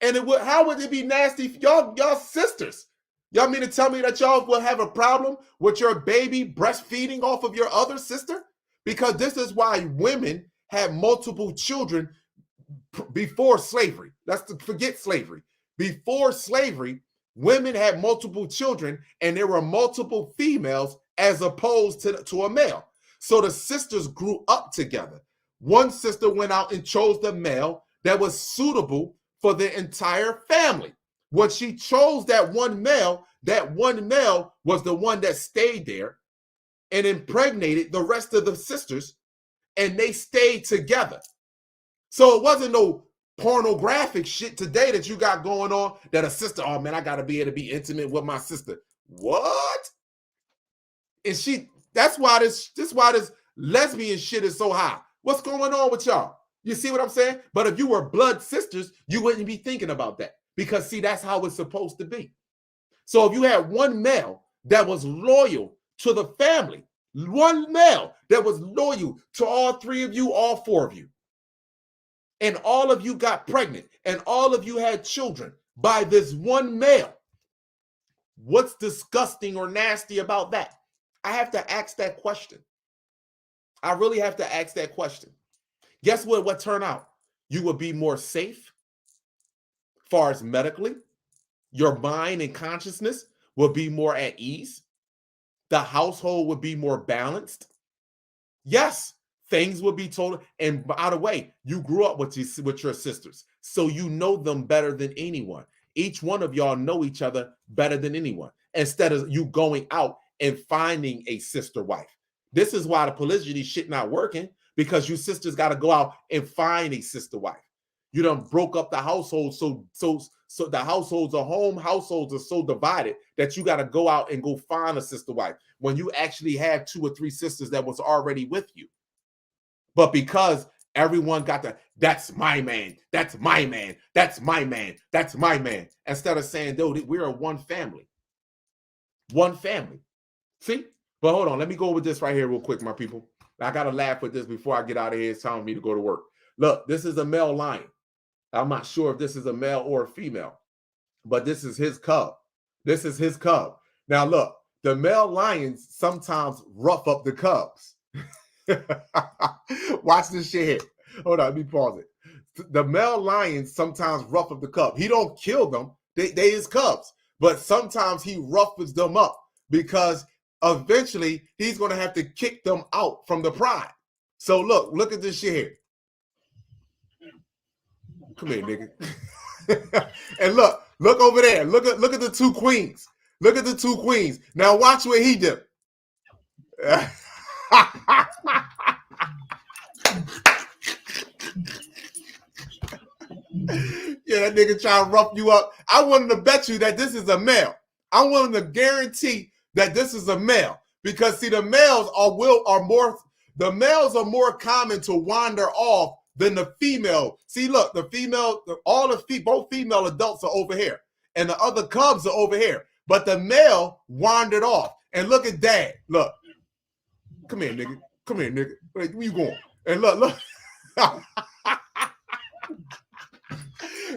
And how would it be nasty for y'all sisters? Y'all mean to tell me that y'all will have a problem with your baby breastfeeding off of your other sister? Because this is why women had multiple children before slavery. Forget slavery. Before slavery, women had multiple children and there were multiple females as opposed to a male. So the sisters grew up together. One sister went out and chose the male that was suitable for the entire family. When she chose that one male was the one that stayed there and impregnated the rest of the sisters, and they stayed together. So it wasn't no pornographic shit today that you got going on that a sister, oh man, I gotta be able to be intimate with my sister. What? And that's why this lesbian shit is so high. What's going on with y'all? You see what I'm saying? But if you were blood sisters, you wouldn't be thinking about that. Because see, that's how it's supposed to be. So if you had one male that was loyal to the family, one male that was loyal to all 3 of you, all 4 of you, and all of you got pregnant and all of you had children by this one male, what's disgusting or nasty about that? I have to ask that question. I really have to ask that question. Guess what turned out? You would be more safe as far as medically. Your mind and consciousness will be more at ease. The household would be more balanced. Yes, things would be total. And by the way, you grew up with your sisters, so you know them better than anyone. Each one of y'all know each other better than anyone, instead of you going out and finding a sister wife. This is why the polygyny shit not working, because you sisters got to go out and find a sister wife. You done broke up the household, so the households are so divided that you got to go out and go find a sister wife when you actually have 2 or 3 sisters that was already with you. But because everyone got that's my man, that's my man, that's my man, that's my man, instead of saying, dude, we're one family. One family. See? But hold on, let me go with this right here real quick, my people. I got to laugh with this before I get out of here. It's telling me to go to work. Look, this is a male lion. I'm not sure if this is a male or a female, but this is his cub. This is his cub. Now, look, the male lions sometimes rough up the cubs. Watch this shit here. Hold on, let me pause it. The male lions sometimes rough up the cub. He don't kill them. They his cubs. But sometimes he roughens them up because eventually he's going to have to kick them out from the pride. So look at this shit here. Come here, nigga. And look over there. Look at the 2 queens. Look at the 2 queens. Now watch what he did. Yeah, that nigga trying to rough you up. I wanted to bet you that this is a male. I wanted to guarantee that this is a male, because see, the males are more common to wander off than the female. See, look, the female, both female adults are over here, and the other cubs are over here. But the male wandered off. And look at Dad. Look, come here, nigga. Come here, nigga. Where you going? And look.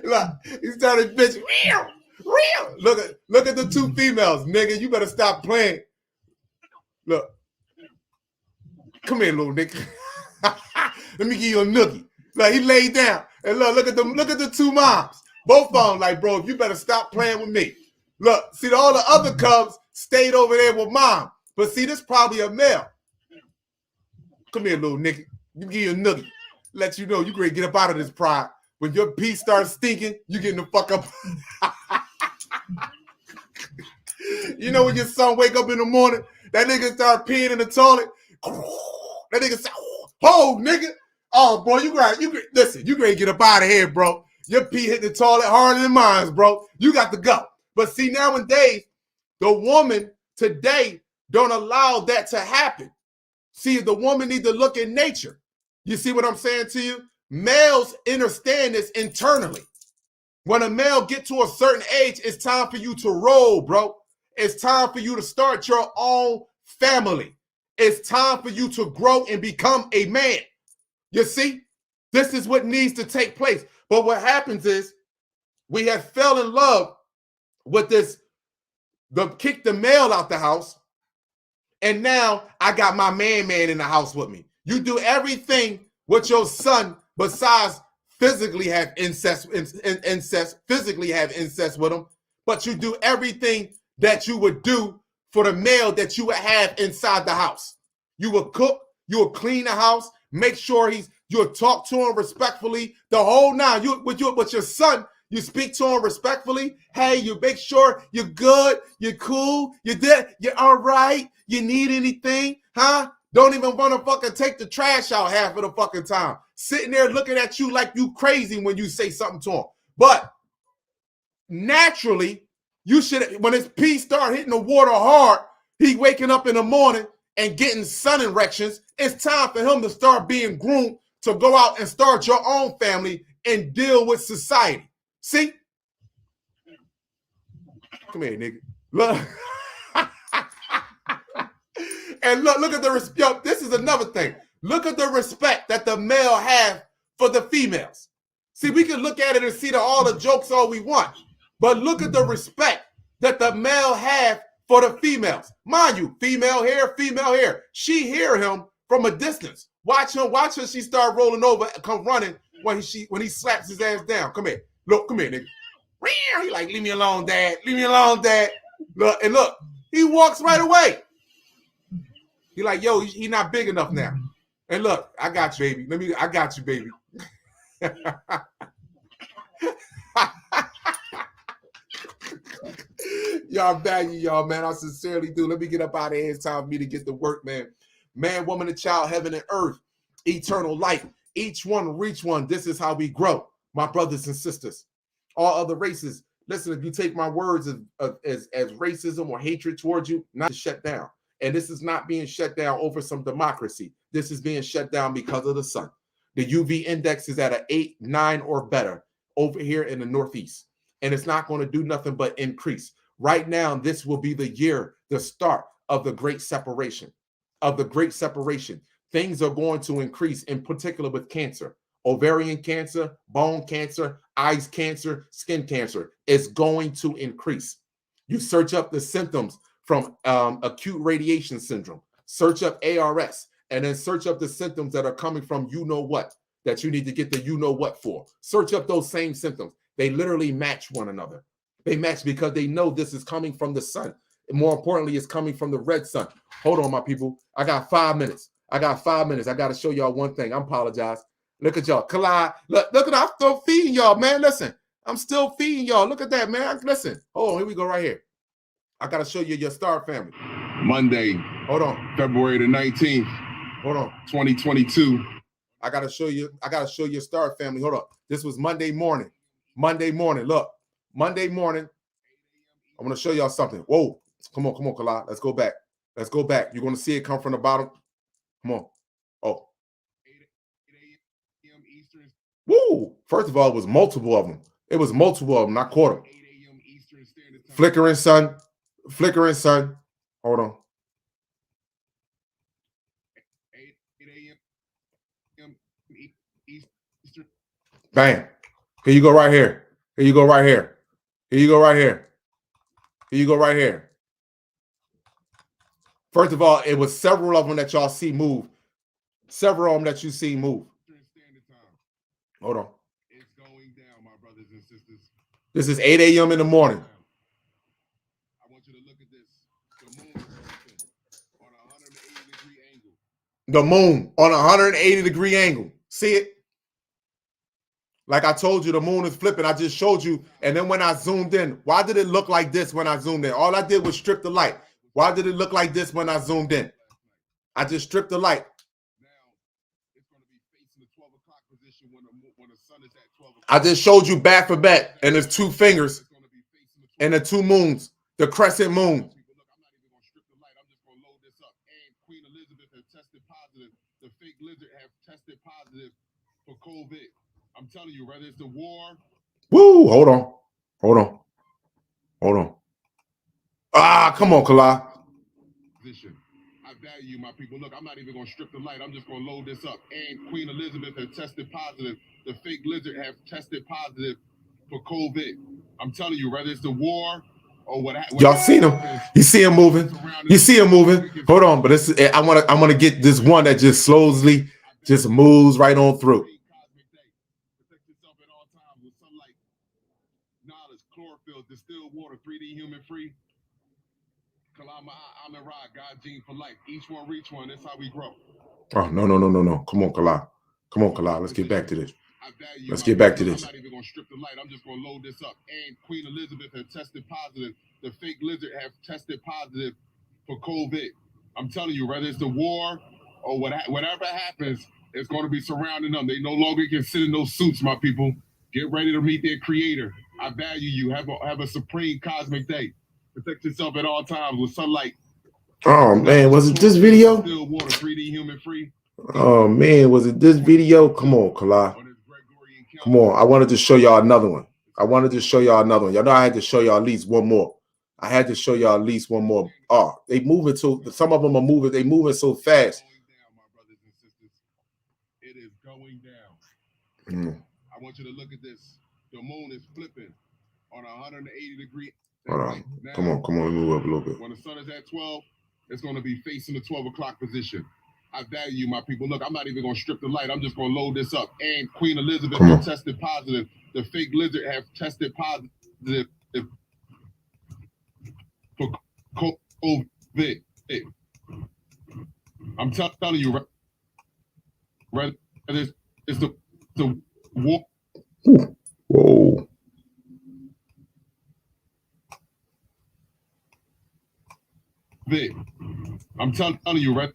Look, he started bitching. Real. Look at the two females, nigga. You better stop playing. Look. Come here, little nigga. Let me give you a noogie. Like he laid down. And look at the two moms. Both of them like, bro, you better stop playing with me. Look, see, all the other cubs stayed over there with mom. But see, this probably a male. Come here, little nigga. You give you a noogie. Let you know you great get up out of this pride. When your pee starts stinking, you getting the fuck up. You know when your son wake up in the morning, that nigga start peeing in the toilet. That nigga say, oh, nigga. Oh, bro, listen, you great get up out of here, bro. Your pee hit the toilet harder than mine, bro. You got to go. But see, nowadays, the woman today don't allow that to happen. See, the woman need to look at nature. You see what I'm saying to you? Males understand this internally. When a male get to a certain age, it's time for you to roll, bro. It's time for you to start your own family. It's time for you to grow and become a man. You see, this is what needs to take place. But what happens is we have fell in love with this, kick the male out the house. And now I got my man in the house with me. You do everything with your son besides physically have incest with him, but you do everything that you would do for the male that you would have inside the house. You will cook, you will clean the house, make sure you'll talk to him respectfully, the whole nine. With your son, you speak to him respectfully. Hey, you make sure you're good, you're cool, you're all right, you need anything, huh? Don't even want to fucking take the trash out half of the fucking time. Sitting there looking at you like you crazy when you say something to him. But naturally, you should, when his pee start hitting the water hard, he waking up in the morning and getting sun erections, it's time for him to start being groomed to go out and start your own family and deal with society. See? Come here, nigga. Look. And look at the respect. This is another thing. Look at the respect that the male have for the females. See, we can look at it and see all the jokes all we want, but look at the respect that the male have for the females. Mind you, female here. She hear him from a distance. Watch her. She start rolling over and come running when he slaps his ass down. Come here. Look, come here, nigga. He like, leave me alone, Dad. Leave me alone, Dad. Look, he walks right away. He like, yo, he not big enough now. And look, I got you, baby. I got you, baby. Y'all value y'all, man. I sincerely do. Let me get up out of here. It's time for me to get to work, man. Man, woman, and child, heaven and earth, eternal life. Each one reach one. This is how we grow, my brothers and sisters. All other races, listen, if you take my words as racism or hatred towards you, not shut down. And this is not being shut down over some democracy. This is being shut down because of the sun. The UV index is at an 8, 9, or better over here in the Northeast. And it's not going to do nothing but increase. Right now, this will be the year, the start of the great separation. Things are going to increase, in particular with cancer. Ovarian cancer, bone cancer, eyes cancer, skin cancer is going to increase. You search up the symptoms from acute radiation syndrome, search up ARS, and then search up the symptoms that are coming from you know what, that you need to get the you know what for. Search up those same symptoms. They literally match one another. They match because they know this is coming from the sun. And more importantly, it's coming from the red sun. Hold on, my people. I got 5 minutes. I got to show y'all one thing. I apologize. Look at y'all. Collide. Look at I'm still feeding y'all, man. Listen, I'm still feeding y'all. Look at that, man. Listen. Hold on. Here we go right here. I got to show you your star family. Monday. Hold on. February the 19th. Hold on. 2022. I got to show you your star family. Hold on. This was Monday morning. Look. Monday morning. I'm going to show y'all something. Whoa. Come on, Kalai. Let's go back. You're going to see it come from the bottom. Come on. Oh. Woo! First of all, it was multiple of them. It was multiple of them. I caught them. Flickering sun. Flickering sun. Hold on. 8 a.m. Eastern. Bam. Here you go right here. Here you go right here. Here you go right here. Here you go right here. First of all, it was several of them that y'all see move. Several of them that you see move. Hold on. It's going down, my brothers and sisters. This is 8 a.m. in the morning. I want you to look at this. The moon is on a 180-degree angle. The moon on a 180-degree angle. See it? Like I told you, the moon is flipping. I just showed you. And then when I zoomed in, why did it look like this when I zoomed in? All I did was strip the light. Why did it look like this when I zoomed in? I just stripped the light. I just showed you back for back. And there's two fingers and the two moons, the crescent moon. Queen Elizabeth has tested positive. The fake lizard have tested positive for COVID. I'm telling you, whether it's the war. Woo! Hold on. Hold on. Hold on. Ah, come on, Kala. I value you, my people. Look, I'm not even going to strip the light. I'm just going to load this up. And Queen Elizabeth has tested positive. The fake lizard have tested positive for COVID. I'm telling you, whether it's the war or what. Y'all seen him? You see him moving? You see him moving? Hold on, but this is, I want to get this one that just slowly just moves right on through. Knowledge, chlorophyll, distilled water, 3D human free. Kalama Amen Ra, God gene for life. Each one reach one. That's how we grow. Oh, no. Come on, Kala. Come on, Kala. Let's get back to this. Let's get back to this. I'm not even going to strip the light. I'm just going to load this up. And Queen Elizabeth has tested positive. The fake lizard have tested positive for COVID. I'm telling you, whether it's the war or whatever happens, it's going to be surrounding them. They no longer can sit in those suits, my people. Get ready to meet their creator. I value you. Have a supreme cosmic day. Protect yourself at all times with sunlight. Oh man, was it this video? Still water, 3D human free. Oh man, was it this video? Come on, Kala. Come on. I wanted to show y'all another one. Y'all know I had to show y'all at least one more. Oh, they moving so some of them are moving. They moving so fast. It is going down. I want you to look at this. The moon is flipping on a 180-degree. Hold on. Come on. Move up a little bit. When the sun is at 12, it's going to be facing the 12 o'clock position. I value you, my people. Look, I'm not even going to strip the light. I'm just going to load this up. And Queen Elizabeth has tested positive. The fake lizard have tested positive for COVID. I'm telling you, right? It's the war. Whoa. I'm telling you, right?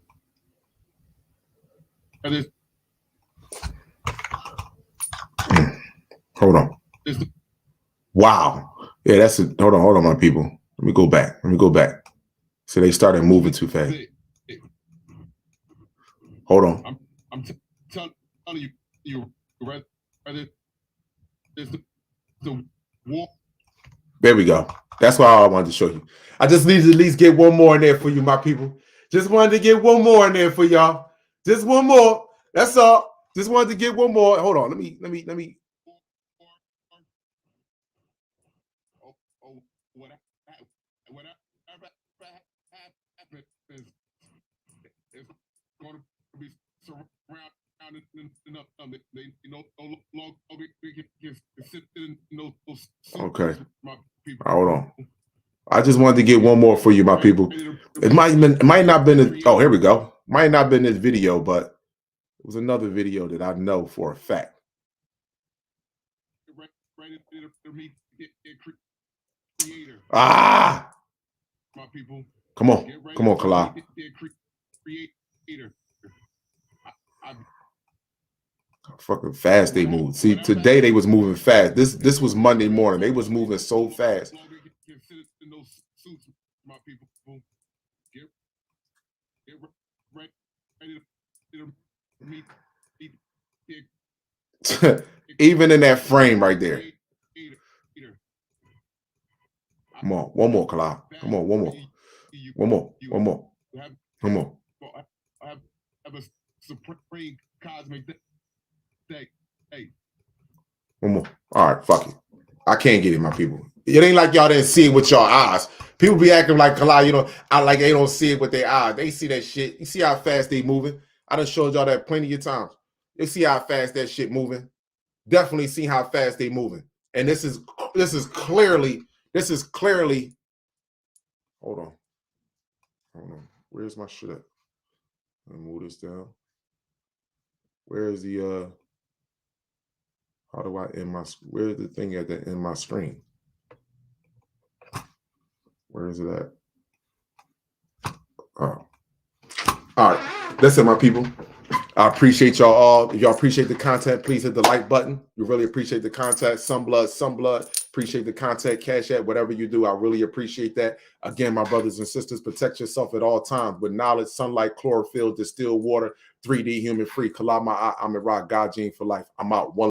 Hold on. Wow. Yeah, that's it. Hold on, my people. Let me go back. So they started moving too fast. Hold on. I'm telling you, right? It's the war. There we go. That's why I wanted to show you. I just needed to at least get one more in there for you, my people. Just wanted to get one more in there for y'all. Just one more. That's all. Just wanted to get one more. Hold on. Let me. Whatever happens, it's going to be surrounded. They no longer can sit in those suits. Okay. Hold on. I just wanted to get one more for you, my people. It might not been. Oh, here we go. Might not been this video, but it was another video that I know for a fact. Ah! My people. Come on, Kala. Fucking fast they moved. See, today they was moving fast. This was Monday morning. They was moving so fast. My people, get ready to meet Even in that frame right there. Come on, one more, Kalal. Come on, one more. One more. One more. Come on. Have a supreme cosmic day. Hey. One more. All right, fuck it. I can't get it, my people. It ain't like y'all didn't see it with your eyes. People be acting like Kalal, you know, like they don't see it with their eyes. They see that shit. You see how fast they moving? I done showed y'all that plenty of times. You see how fast that shit moving? Definitely see how fast they moving. And this is clearly, hold on. Where's my shit at? Let me move this down. Where is the how do I end my, where's the thing at the end of my screen? Where is it at? Oh. All right. That's it, my people. I appreciate y'all all. If y'all appreciate the content, please hit the like button. We really appreciate the content. Some blood. Appreciate the content. Cash App, whatever you do, I really appreciate that. Again, my brothers and sisters, protect yourself at all times with knowledge, sunlight, chlorophyll, distilled water, 3D human free. Kalama, I'm a rock, God gene for life. I'm out. One